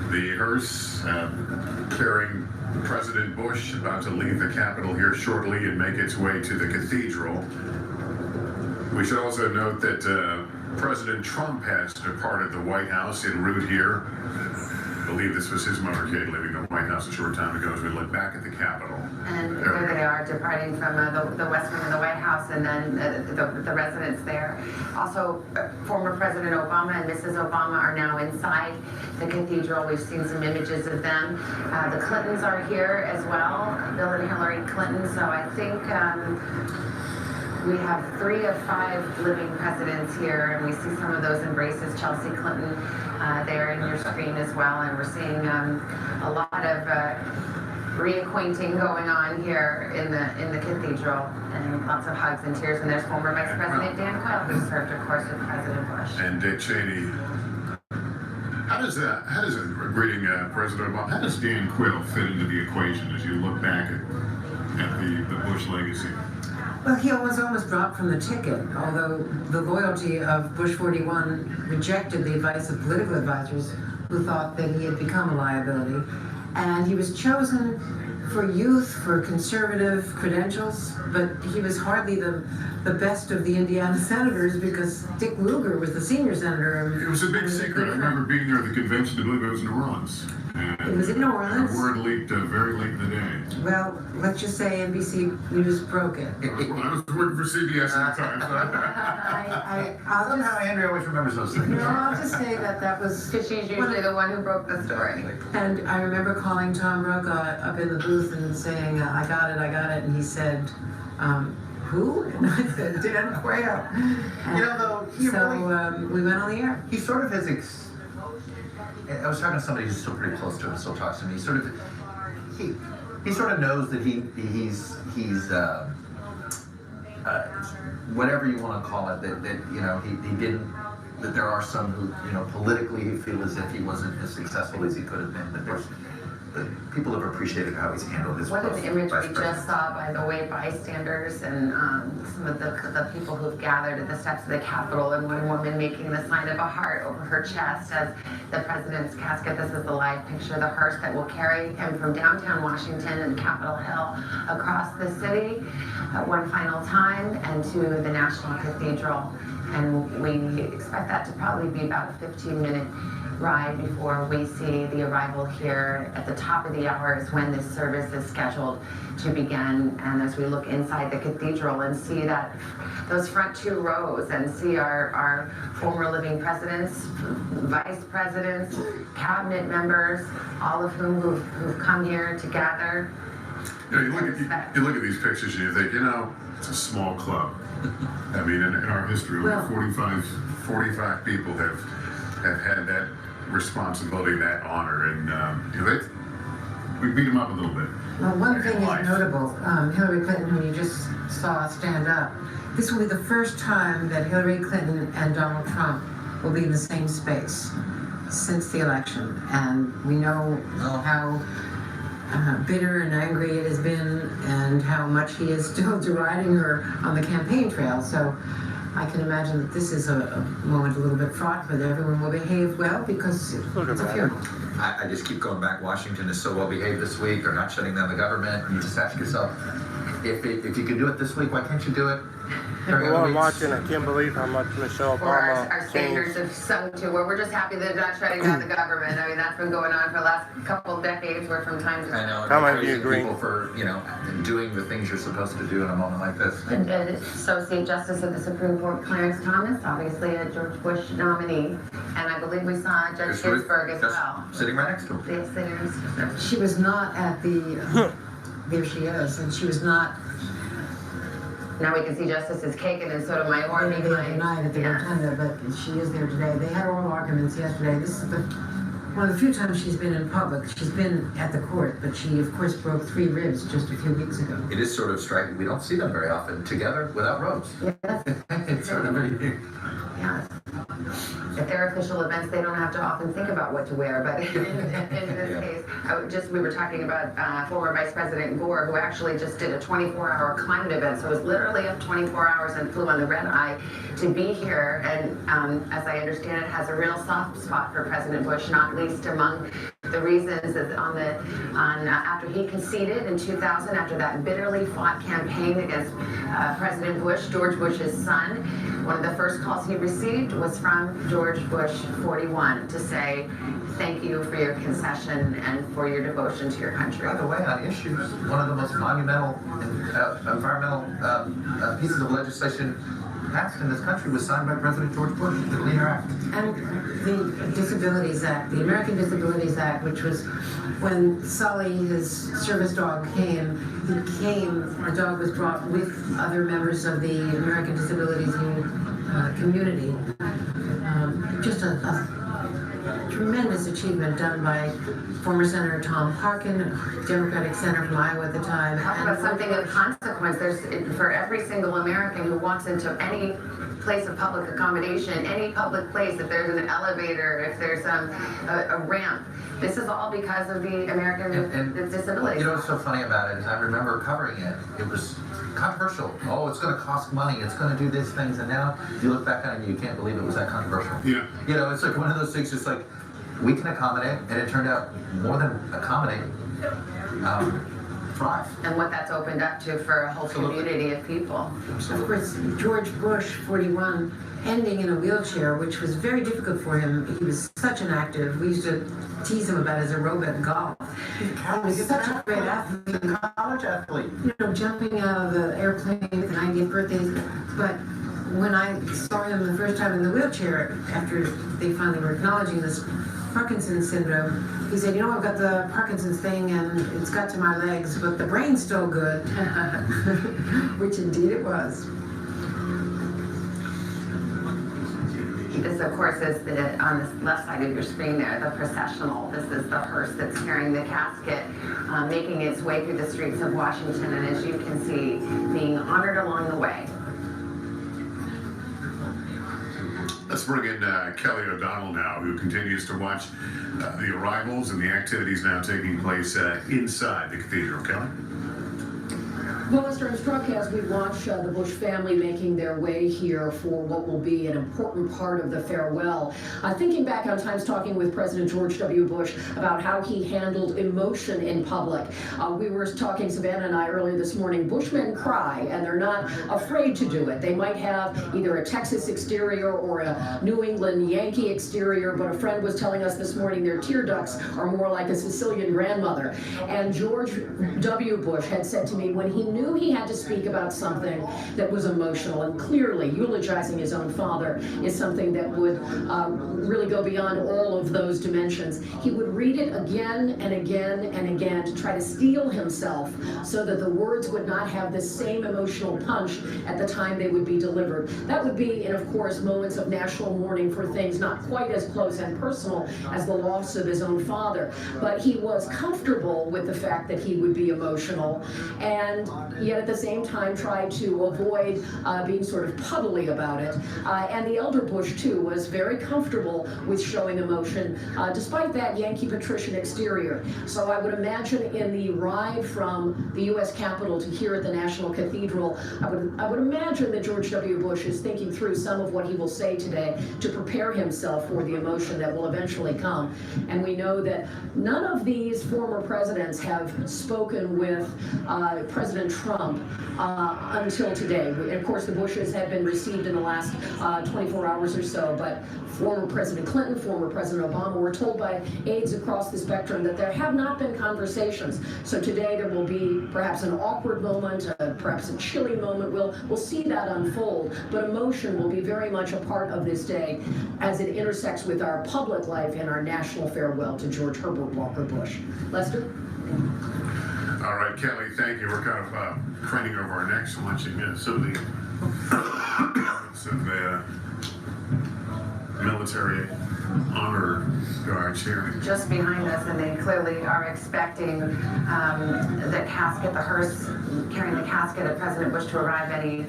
The hearse carrying President Bush about to leave the Capitol here shortly and make its way to the cathedral. We should also note that President Trump has departed the White House en route here. I believe this was his motorcade leaving the White House a short time ago as we look back at the Capitol. And there they are departing from the West Wing of the White House, and then the residents there. Also, former President Obama and Mrs. Obama are now inside the cathedral. We've seen some images of them. The Clintons are here as well, Bill and Hillary Clinton. So I think we have 3 of 5 living presidents here, and we see some of those embraces. Chelsea Clinton there in your screen as well, and we're seeing a lot of reacquainting going on here in the cathedral, and lots of hugs and tears. And there's former Vice President Dan Quayle, who served, of course, with President Bush. And Dick Cheney. How does greeting President Obama, how does Dan Quayle fit into the equation as you look back at the Bush legacy? Well, he was almost dropped from the ticket, although the loyalty of Bush 41 rejected the advice of political advisors who thought that he had become a liability. And he was chosen for youth, for conservative credentials, but he was hardly the best of the Indiana senators because Dick Lugar was the senior senator. It was a big secret. I remember being there at the convention. I believe it was in New Orleans. It was in New Orleans. The word leaked very late in the day. Well, let's just say NBC News broke it. I was working for CBS at the time. Somehow Andrea always remembers those things. No, I'll just say that was. Because she's usually the one who broke the story. And I remember calling Tom Brokaw up in the booth and saying, I got it. And he said, who? And I said, Dan Quayle. You know, though, we went on the air. he sort of has I was talking to somebody who's still pretty close to him, still talks to me. He sort of knows that he's whatever you want to call it, that you know, he didn't, that there are some who, you know, politically who feel as if he wasn't as successful as he could have been, but people have appreciated how he's handled his What post an image vice we president. just saw, by the way, bystanders and some of the people who've gathered at the steps of the Capitol, and one woman making the sign of a heart over her chest as the president's casket. This is the live picture of the hearse that will carry him from downtown Washington and Capitol Hill across the city one final time and to the National Cathedral. And we expect that to probably be about a 15-minute ride before we see the arrival here at the top of the hour is when this service is scheduled to begin. And as we look inside the cathedral and see that those front 2 rows and see our former living presidents, vice presidents, cabinet members, all of whom who've come here to gather. You know, you look at these pictures and you think, you know, it's a small club. I mean, in our history, Well, 45 people have had that responsibility, that honor, and you know, we beat them up a little bit. Well, one thing Life. is notable. Hillary Clinton, who you just saw stand up, this will be the first time that Hillary Clinton and Donald Trump will be in the same space since the election. And we know how bitter and angry it has been and how much he is still deriding her on the campaign trail. So I can imagine that this is a moment a little bit fraught, but everyone will behave well because it's a funeral. I just keep going back. Washington is so well behaved this week. They're not shutting down the government. You just ask yourself, if you can do it this week, why can't you do it? Well, I'm watching. I can't believe how much Michelle Or our Obama standards changed. have sunk to where we're just happy that they're not shutting down the government. I mean, that's been going on for the last couple of decades, where from time to I time. know. How might and you praising agree? people for, you know, doing the things you're supposed to do in a moment like this. And Associate Justice of the Supreme Court Clarence Thomas, obviously a George Bush nominee, and I believe we saw Judge Just Ginsburg as just well. sitting right next to him. Yes, there's. She was not at the, there she is, and she was not Now we can see Justice Kagan and Sotomayor there the other behind. night at the Yeah. rotunda, but she is there today. They had oral arguments yesterday. This is one of the few times she's been in public. She's been at the court, but she, of course, broke 3 ribs just a few weeks ago. It is sort of striking. We don't see them very often together without robes. Yes. It's sort of very. Yes. At their official events, they don't have to often think about what to wear, but in this Yeah. case, we were talking about former Vice President Gore, who actually just did a 24-hour climate event, so it was literally up 24 hours and flew on the red eye to be here, and as I understand it, has a real soft spot for President Bush, not least among The reasons is after he conceded in 2000, after that bitterly fought campaign against President Bush, George Bush's son, one of the first calls he received was from George Bush 41 to say, thank you for your concession and for your devotion to your country. By the way, on issues, one of the most monumental environmental pieces of legislation passed in this country was signed by President George Bush, the Clean Air Act. And the Disabilities Act, the American Disabilities Act, which was when Sully, his service dog, the dog was brought with other members of the American Disabilities community. Just a tremendous achievement done by former Senator Tom Harkin, Democratic senator from Iowa at the time. Talk about something of consequence. There's, for every single American who walks into any place of public accommodation, any public place, if there's an elevator, if there's a ramp, this is all because of the American with Disabilities. You know what's so funny about it is I remember covering it. It was controversial. Oh, it's going to cost money. It's going to do these things. And now you look back on it and you can't believe it was that controversial. Yeah. You know, it's like one of those things, just like, we can accommodate, and it turned out more than accommodate, thrive. And what that's opened up to for a whole community of people. Of course, George Bush, 41, ending in a wheelchair, which was very difficult for him. He was such an active. We used to tease him about his aerobic golf. He was such a great athlete. College athlete. You know, jumping out of the airplane with 90th birthdays. But when I saw him the first time in the wheelchair, after they finally were acknowledging this Parkinson's syndrome, he said, you know, I've got the Parkinson's thing and it's got to my legs, but the brain's still good. Which indeed it was. This, of course, is on the left side of your screen there, the processional. This is the hearse that's carrying the casket, making its way through the streets of Washington, and as you can see, being honored along the way. Let's bring in Kelly O'Donnell now, who continues to watch the arrivals and the activities now taking place inside the cathedral. Kelly? Well, Lester, I'm struck as we watch the Bush family making their way here for what will be an important part of the farewell. Thinking back on times talking with President George W. Bush about how he handled emotion in public. We were talking, Savannah and I, earlier this morning, Bushmen cry, and they're not afraid to do it. They might have either a Texas exterior or a New England Yankee exterior, but a friend was telling us this morning their tear ducts are more like a Sicilian grandmother. And George W. Bush had said to me when he knew he had to speak about something that was emotional, and clearly eulogizing his own father is something that would really go beyond all of those dimensions. He would read it again and again and again to try to steel himself so that the words would not have the same emotional punch at the time they would be delivered. That would be in, of course, moments of national mourning for things not quite as close and personal as the loss of his own father. But he was comfortable with the fact that he would be emotional, and yet at the same time tried to avoid being sort of puddly about it. And the elder Bush, too, was very comfortable with showing emotion, despite that Yankee patrician exterior. So I would imagine in the ride from the U.S. Capitol to here at the National Cathedral, I would imagine that George W. Bush is thinking through some of what he will say today to prepare himself for the emotion that will eventually come. And we know that none of these former presidents have spoken with President Trump until today. And of course, the Bushes have been received in the last 24 hours or so, but former President Clinton, former President Obama were told by aides across the spectrum that there have not been conversations. So today there will be perhaps an awkward moment, perhaps a chilly moment. We'll see that unfold, but emotion will be very much a part of this day as it intersects with our public life and our national farewell to George Herbert Walker Bush. Lester? All right, Kelly, thank you. We're kind of craning over our necks and watching some of the military honor guards here. Just behind us, and they clearly are expecting the casket, the hearse carrying the casket of President Bush to arrive any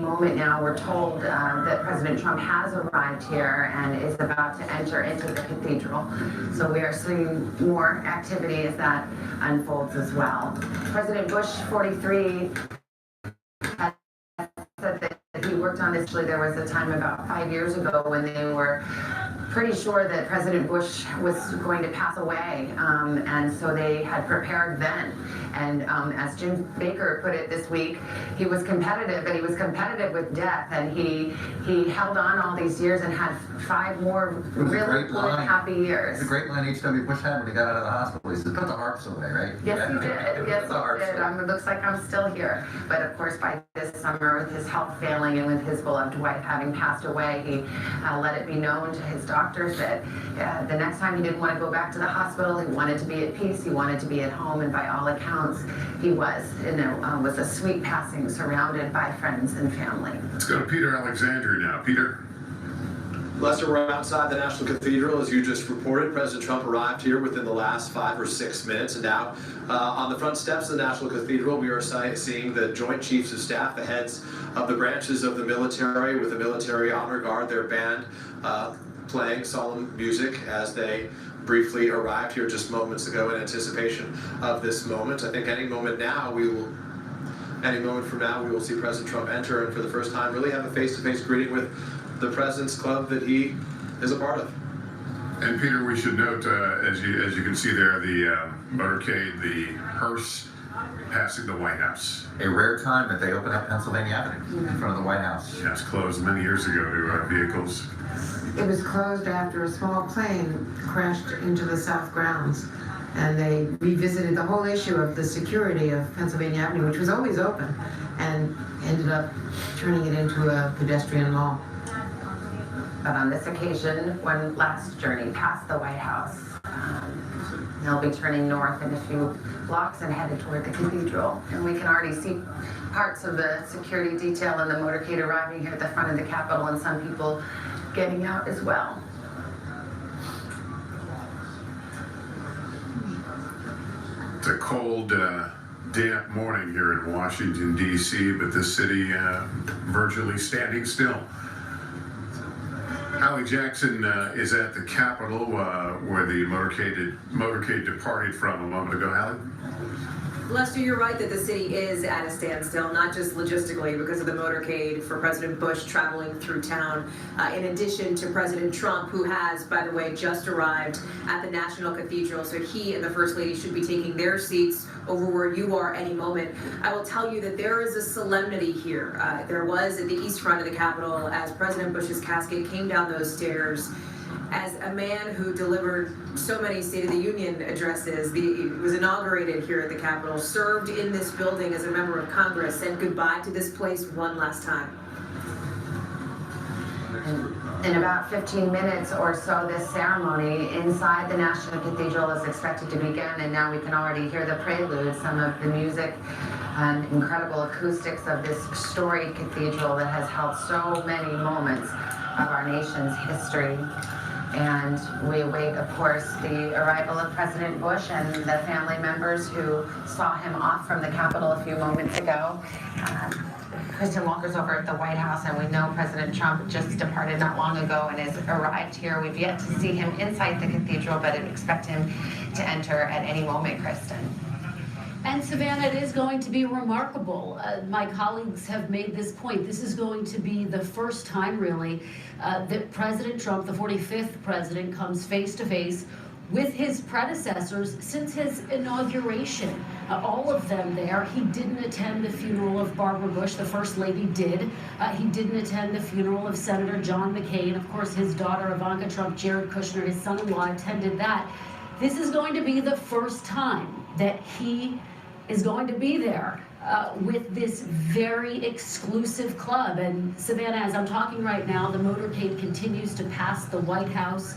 moment now. We're told that President Trump has arrived here and is about to enter into the cathedral. So we are seeing more activity as that unfolds as well. President Bush, 43, has said that he worked on this. There was a time about 5 years ago when they were pretty sure that President Bush was going to pass away, and so they had prepared then. And as Jim Baker put it this week, he was competitive, but he was competitive with death, and he held on all these years and had 5 more really good, happy years. It's a great line H.W. Bush had when he got out of the hospital. He said, "Put the harps away," right? Yes, he did. Yes, The he harps did. away. It looks like I'm still here. But of course, by this summer, with his health failing and with his beloved wife having passed away, he let it be known to his doctors that the next time he didn't want to go back to the hospital, he wanted to be at peace, he wanted to be at home, and by all accounts, he was. And it was a sweet passing, surrounded by friends and family. Let's go to Peter Alexandria now. Peter. Lester, we're outside the National Cathedral. As you just reported, President Trump arrived here within the last 5 or 6 minutes. And now on the front steps of the National Cathedral, we are seeing the Joint Chiefs of Staff, the heads of the branches of the military with the Military Honor Guard, their band playing solemn music as they briefly arrived here just moments ago in anticipation of this moment. I think any moment from now, we will see President Trump enter and for the first time really have a face-to-face greeting with the President's Club that he is a part of. And Peter, we should note, as you can see there, the motorcade, the hearse passing the White House. A rare time that they open up Pennsylvania Avenue in front of the White House. Yeah, it's closed many years ago to vehicles. It was closed after a small plane crashed into the South grounds. And they revisited the whole issue of the security of Pennsylvania Avenue, which was always open, and ended up turning it into a pedestrian mall. But on this occasion, one last journey past the White House, they'll be turning north in a few blocks and headed toward the cathedral. And we can already see parts of the security detail and the motorcade arriving here at the front of the Capitol, and some people getting out as well. It's a cold, damp morning here in Washington, D.C., but the city virtually standing still. Hallie Jackson is at the Capitol where the motorcade departed from a moment ago. Hallie? Lester, you're right that the city is at a standstill, not just logistically because of the motorcade for President Bush traveling through town, in addition to President Trump, who has, by the way, just arrived at the National Cathedral. So he and the First Lady should be taking their seats over where you are any moment. I will tell you that there is a solemnity here. There was at the east front of the Capitol as President Bush's casket came down those stairs. As a man who delivered so many State of the Union addresses, was inaugurated here at the Capitol, served in this building as a member of Congress, said goodbye to this place one last time. In about 15 minutes or so, this ceremony inside the National Cathedral is expected to begin, and now we can already hear the prelude, some of the music and incredible acoustics of this storied cathedral that has held so many moments of our nation's history. And we await, of course, the arrival of President Bush and the family members who saw him off from the Capitol a few moments ago. Kristen Walker's over at the White House, and we know President Trump just departed not long ago and has arrived here. We've yet to see him inside the cathedral, but expect him to enter at any moment, Kristen. And Savannah, it is going to be remarkable. My colleagues have made this point. This is going to be the first time, really, that President Trump, the 45th president, comes face to face with his predecessors since his inauguration. All of them there. He didn't attend the funeral of Barbara Bush. The First Lady did. He didn't attend the funeral of Senator John McCain. Of course, his daughter Ivanka Trump, Jared Kushner, his son-in-law, attended that. This is going to be the first time that he is going to be there with this very exclusive club. And Savannah, as I'm talking right now, the motorcade continues to pass the White House.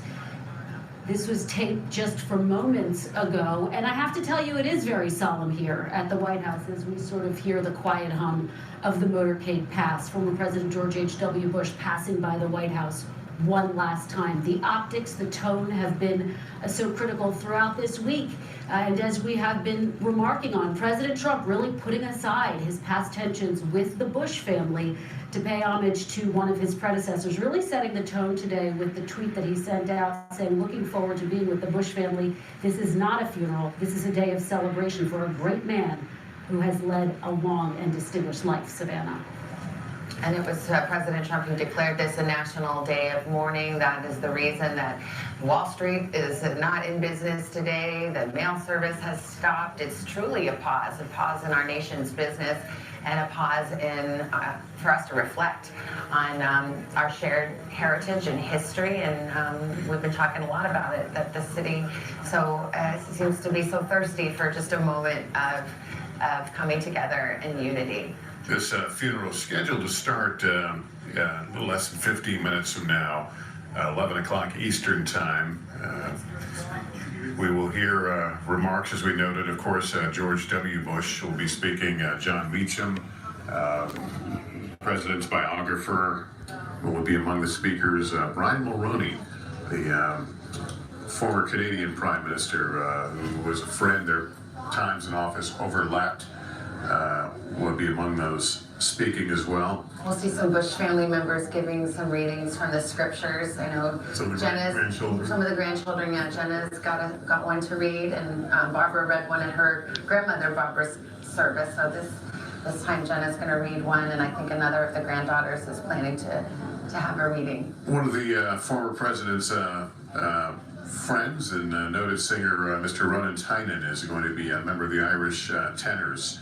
This was taped just for moments ago, and I have to tell you, it is very solemn here at the White House as we sort of hear the quiet hum of the motorcade pass. Former President George H.W. Bush passing by the White House one last time. The optics, the tone have been so critical throughout this week. And as we have been remarking on, President Trump really putting aside his past tensions with the Bush family to pay homage to one of his predecessors, really setting the tone today with the tweet that he sent out saying, looking forward to being with the Bush family. This is not a funeral. This is a day of celebration for a great man who has led a long and distinguished life. Savannah. And it was President Trump who declared this a national day of mourning. That is the reason that Wall Street is not in business today. The mail service has stopped. It's truly a pause in our nation's business, and a pause in for us to reflect on our shared heritage and history. And we've been talking a lot about it, that the city seems to be so thirsty for just a moment of coming together in unity. This funeral is scheduled to start a little less than 15 minutes from now, 11 o'clock Eastern time. We will hear remarks, as we noted. Of course, George W. Bush will be speaking. John Meacham, President's biographer, will be among the speakers. Brian Mulroney, the former Canadian Prime Minister, who was a friend. Their times in office overlapped. Will be among those speaking as well. We'll see some Bush family members giving some readings from the scriptures. I know Some of the Jenna's, grandchildren. some of the grandchildren, yeah, Jenna's got one to read, and Barbara read one at her grandmother Barbara's service. So this time Jenna's going to read one, and I think another of the granddaughters is planning to have a reading. One of the former president's friends and noted singer Mr. Ronan Tynan is going to be a member of the Irish tenors.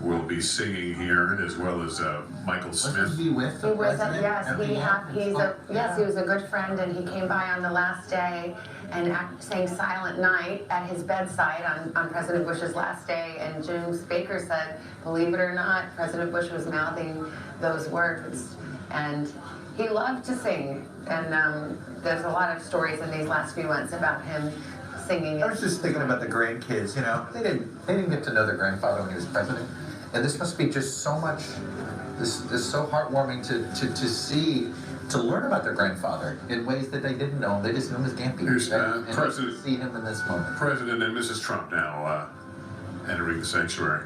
Will be singing here, as well as Michael Smith. Be with He was he was a good friend, and he came by on the last day and sang Silent Night at his bedside on President Bush's last day. And James Baker said, believe it or not, President Bush was mouthing those words, and he loved to sing. And there's a lot of stories in these last few months about him singing. I was just thinking about the grandkids, you know, they didn't get to know their grandfather when he was president. And this must be just so much, this is so heartwarming to see, to learn about their grandfather in ways that they didn't know. They just knew him as Gampy. Here's And President- to see him in this moment. President and Mrs. Trump now entering the sanctuary.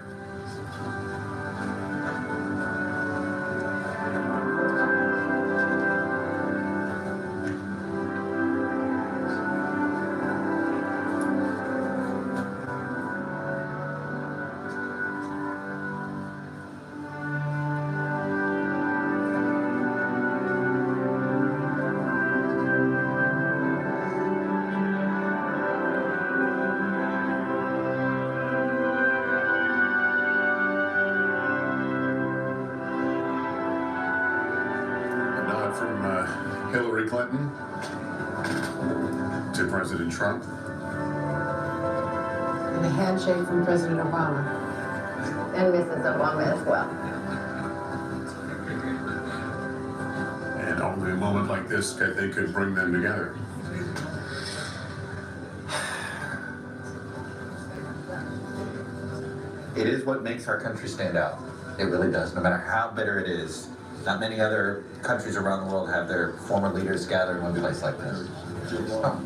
From Hillary Clinton to President Trump. And a handshake from President Obama. And Mrs. Obama as well. And only a moment like this that they could bring them together. It is what makes our country stand out. It really does, no matter how bitter it is. Not many other countries around the world have their former leaders gather in one place like this. Oh.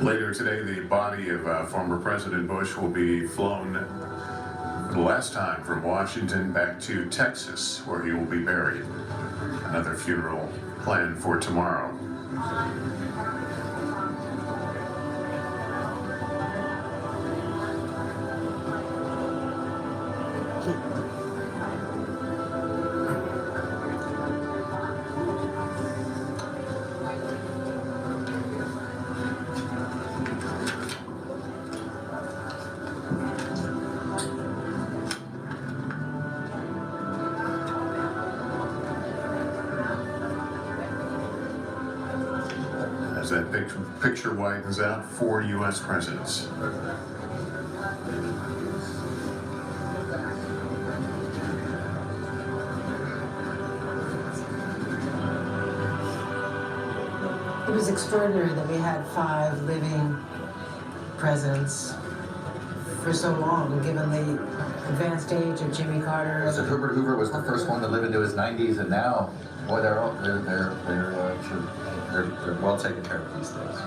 Later today, the body of former President Bush will be flown for the last time from Washington back to Texas, where he will be buried. Another funeral planned for tomorrow. As that picture widens out, 4 U.S. presidents. It was extraordinary that we had 5 living presidents for so long, given the advanced age of Jimmy Carter. So Herbert Hoover was the first one to live into his 90s, and now, boy, they're well taken care of these days.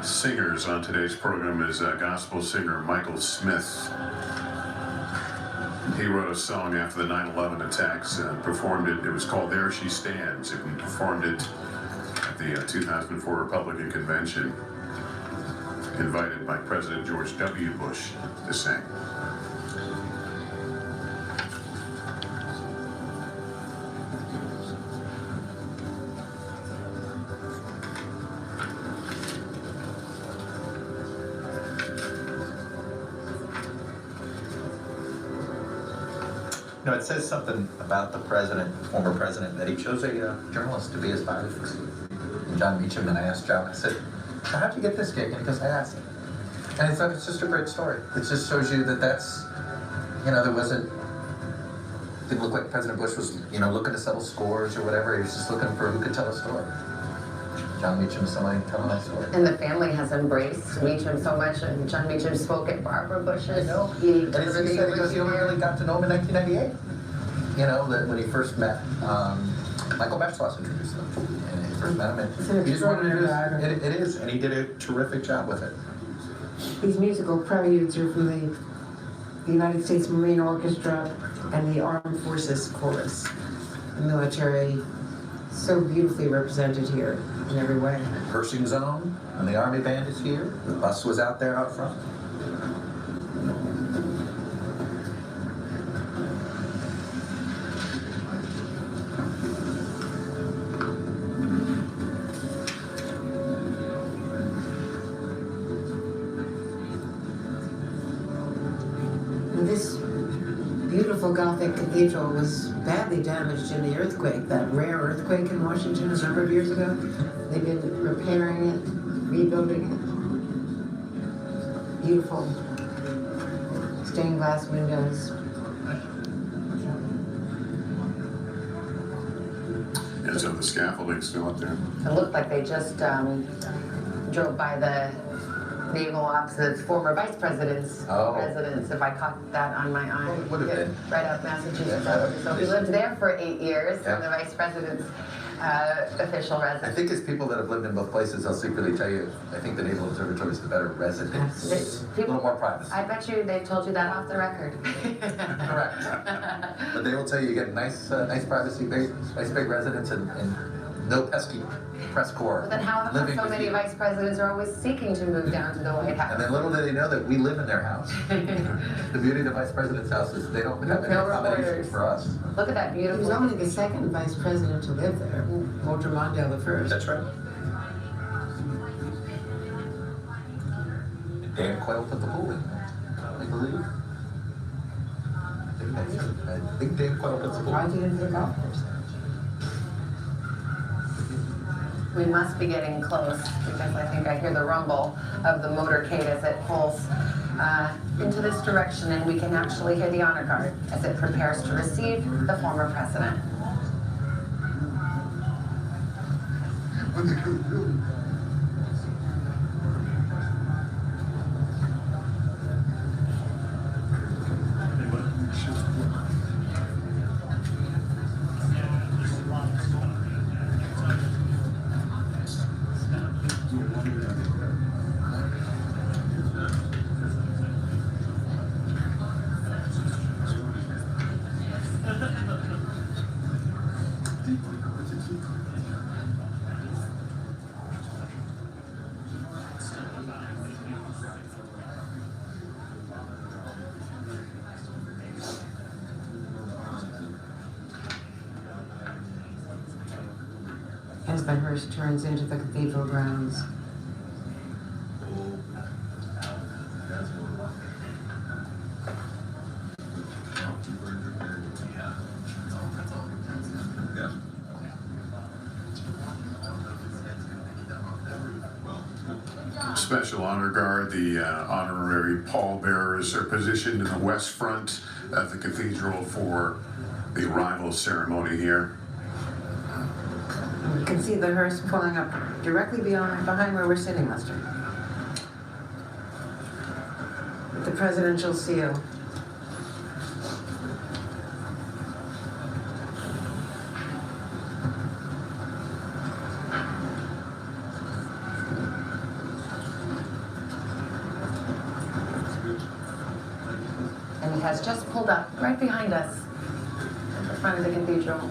singers on today's program is gospel singer Michael Smith. He wrote a song after the 9/11 attacks and performed it. It was called There She Stands. He performed it at the 2004 Republican Convention, invited by President George W. Bush to sing. You know, it says something about the president, former president, that he chose a journalist to be his biographer. John Meacham, and I asked John, I said, how'd you get this gig? And because I asked him. And I thought it's just a great story. It just shows you that that's, you know, didn't look like President Bush was, you know, looking to settle scores or whatever. He was just looking for who could tell a story. John Meacham is somebody telling that story. And the family has embraced Meacham so much, and John Meacham spoke at Barbara Bush's. And as he said, he goes, he only really got to know him in 1998. You know, that when he first met, Michael Beschloss introduced him. And he first met him, and he just wanted to do it. It is, and he did a terrific job with it. These musical preludes are from the United States Marine Orchestra and the Armed Forces Chorus. The military, so beautifully represented here in every way. Pershing Zone, and the Army Band is here. The bus was out there out front. And this beautiful Gothic cathedral was badly damaged in the earthquake, that rare earthquake in Washington a number of years ago. They've been repairing it, rebuilding it. Beautiful stained glass windows. And so the scaffolding's still up there. It looked like they just drove by the naval ops, the former vice president's residence, if I caught that on my eye. Well, it would have been. Right out Massachusetts. Yeah. So he lived there for 8 years, Yeah. in the vice president's official I residence. think as people that have lived in both places, I'll secretly tell you, I think the Naval Observatory is the better residence. A little more privacy. I bet you they've told you that off the record. Correct. But they will tell you get nice privacy, nice big residence, and no pesky press corps But then how come living so with many you. vice presidents are always seeking to move down to the White House? And then little do they know that we live in their house. The beauty of the vice president's house is they don't have any No accommodations reporters. for us. Look at that He was beautiful. only the second vice president to live there. Walter Mondale the first. That's right. Dan Quayle put the pool in there, I believe. I think Dan Quayle puts the pool. Why'd you into the golf course? We must be getting close because I think I hear the rumble of the motorcade as it pulls into this direction, and we can actually hear the honor guard as it prepares to receive the former president. As the hearse turns into the cathedral grounds. Special honor guard, the honorary pallbearers are positioned in the west front of the cathedral for the arrival ceremony here. You can see the hearse pulling up directly behind where we're sitting, Lester. With the presidential seal. He has just pulled up right behind us at the front of the cathedral.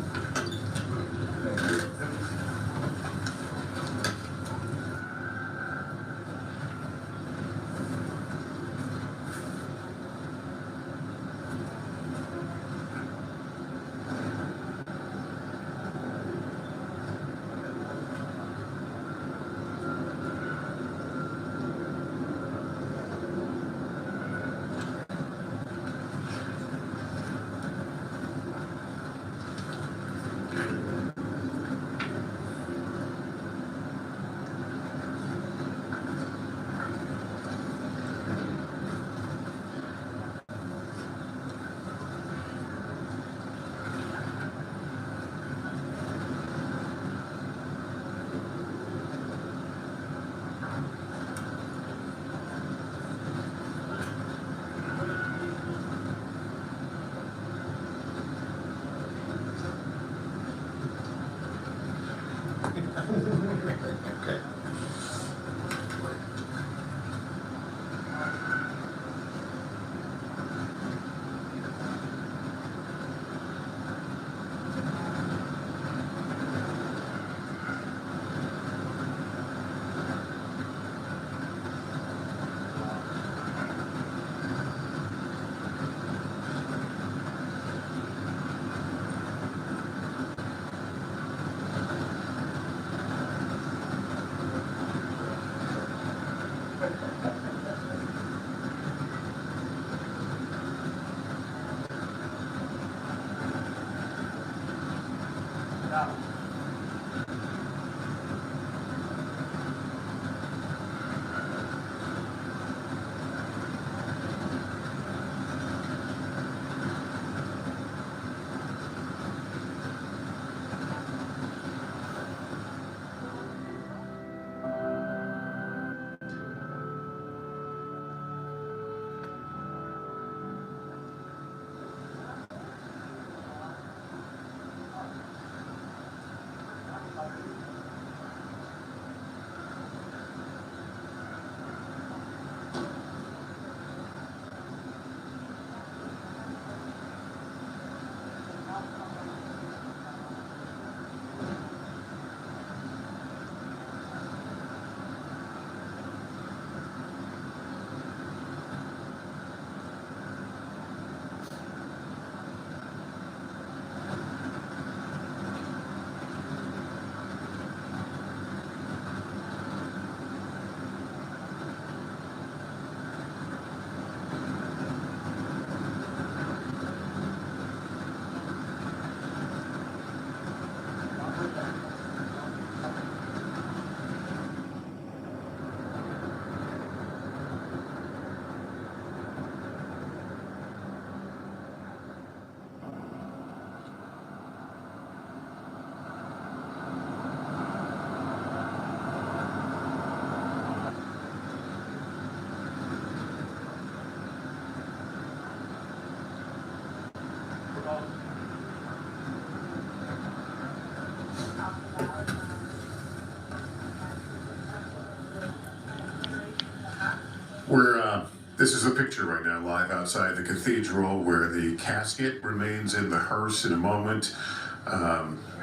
This is a picture right now live outside the cathedral where the casket remains in the hearse in a moment.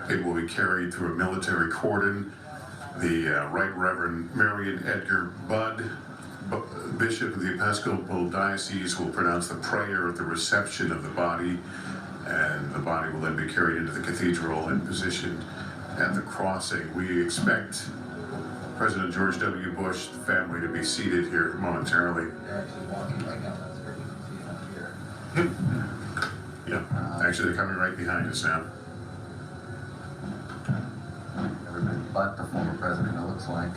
It will be carried through a military cordon. The Right Reverend Marion Edgar Budd, Bishop of the Episcopal Diocese, will pronounce the prayer at the reception of the body, and the body will then be carried into the cathedral and positioned at the crossing. We expect President George W. Bush, the family, to be seated here momentarily. Yeah, actually they're coming right behind us now. Everybody but the former president, it looks like.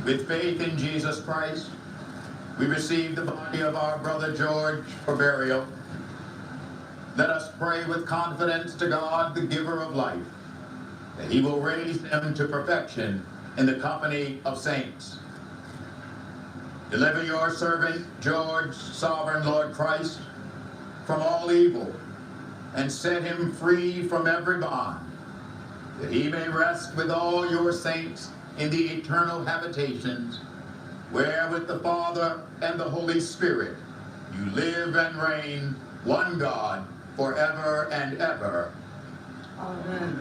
With faith in Jesus Christ, we receive the body of our brother George for burial. Let us pray with confidence to God, the giver of life, that he will raise him to perfection in the company of saints. Deliver your servant George, sovereign Lord Christ, from all evil, and set him free from every bond, that he may rest with all your saints in the eternal habitations, where with the Father and the Holy Spirit you live and reign, one God, forever and ever. Amen.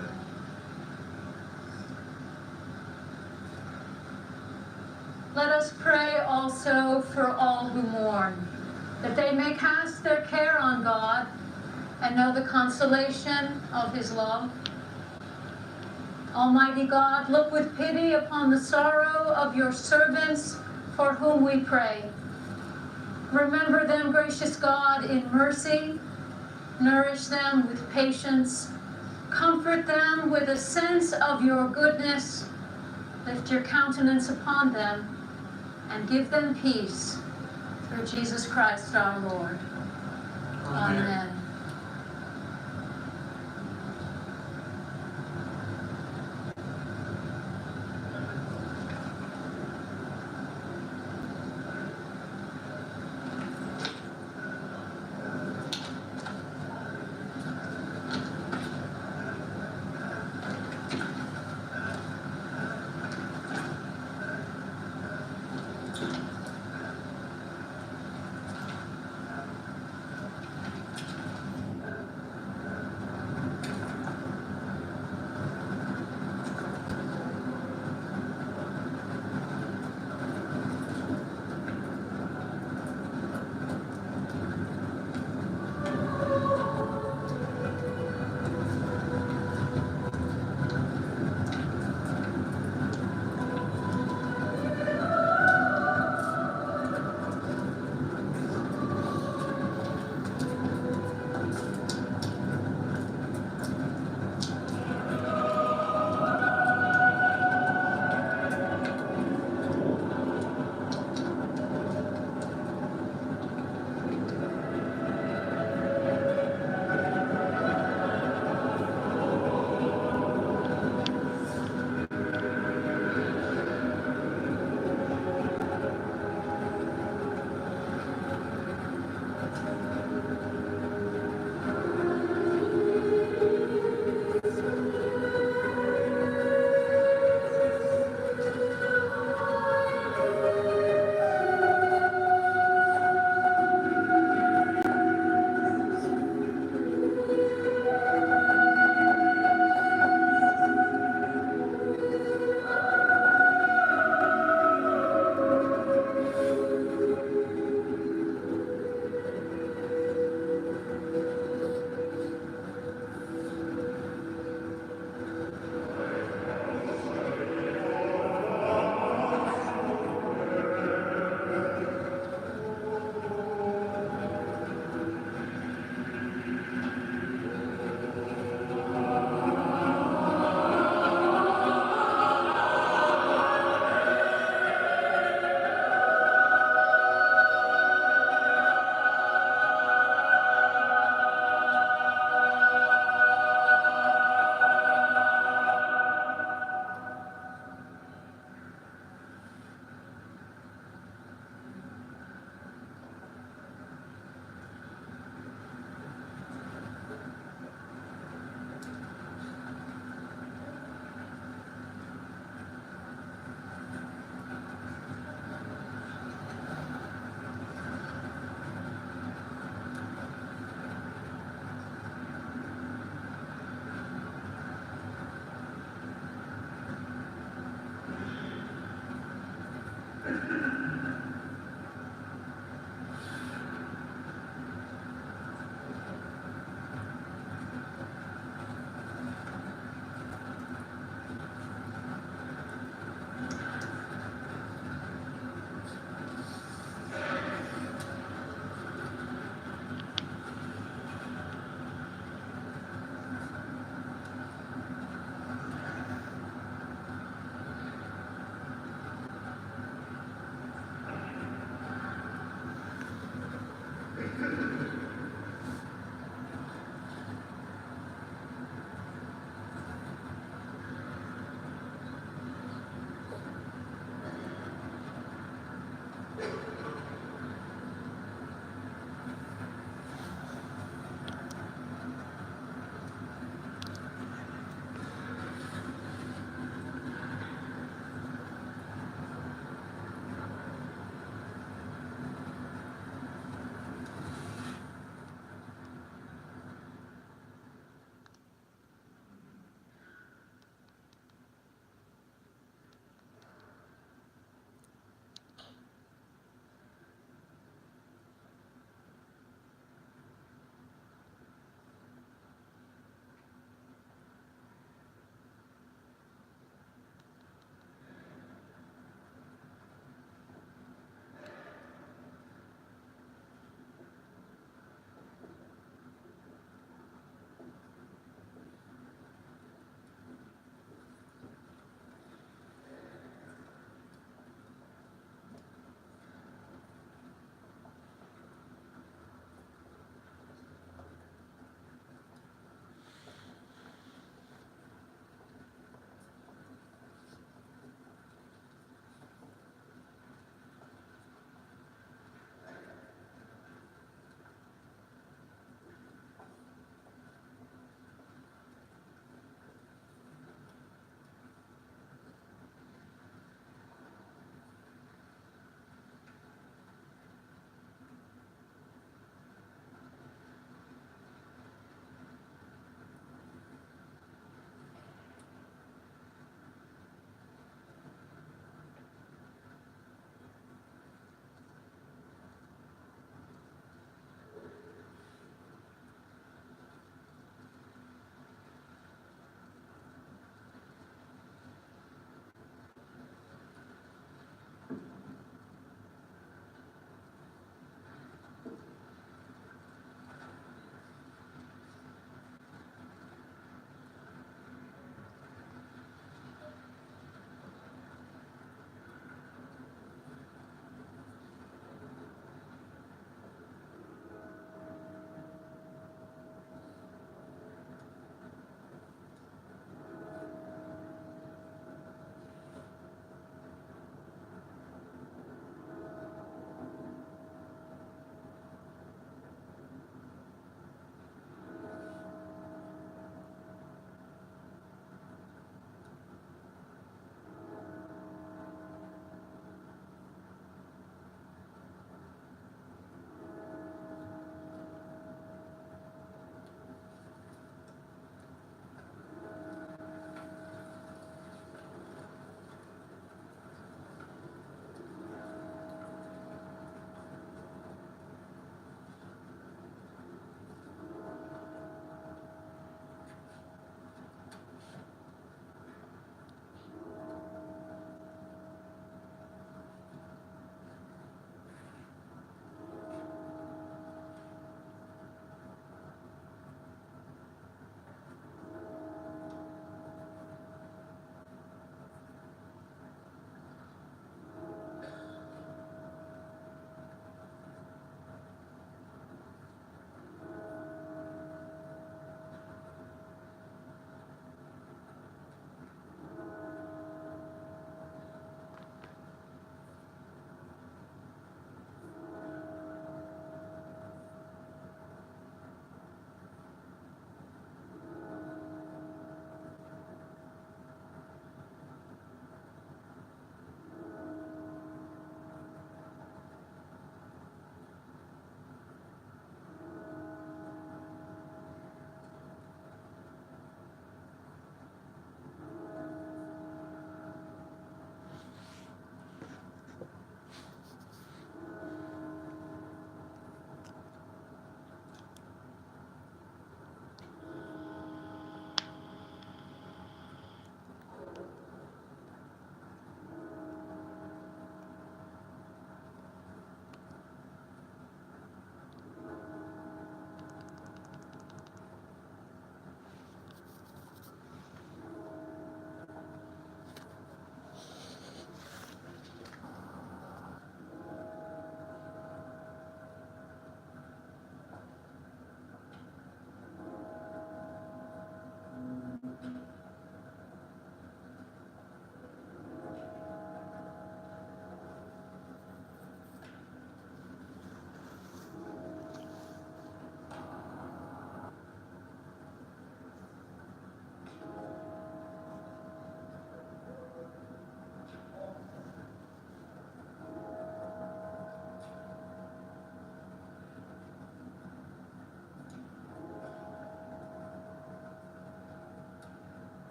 Let us pray also for all who mourn, that they may cast their care on God and know the consolation of his love. Almighty God, look with pity upon the sorrow of your servants for whom we pray. Remember them, gracious God, in mercy. Nourish them with patience. Comfort them with a sense of your goodness. Lift your countenance upon them and give them peace. Through Jesus Christ our Lord. Amen.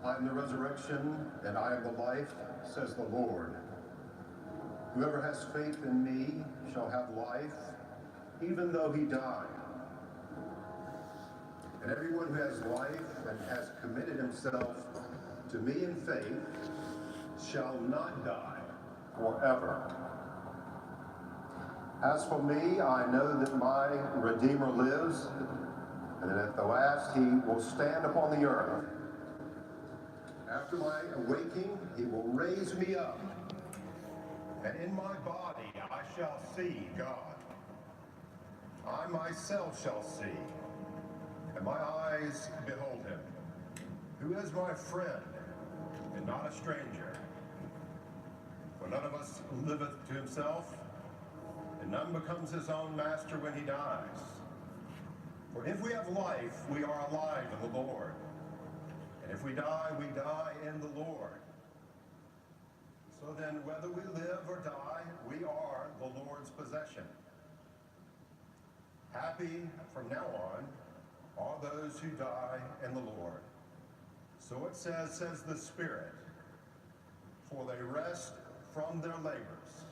I am the resurrection and I am the life, says the Lord. Whoever has faith in me shall have life, even though he die. And everyone who has life and has committed himself to me in faith shall not die forever. As for me, I know that my Redeemer lives, and that at the last he will stand upon the earth. After my awaking, he will raise me up, and in my body I shall see God. I myself shall see, and my eyes behold him, who is my friend and not a stranger. For none of us liveth to himself, and none becomes his own master when he dies. For if we have life, we are alive in the Lord. And if we die in the Lord. So then, whether we live or die, we are the Lord's possession. Happy from now on are those who die in the Lord. So it says the Spirit, for they rest from their labors.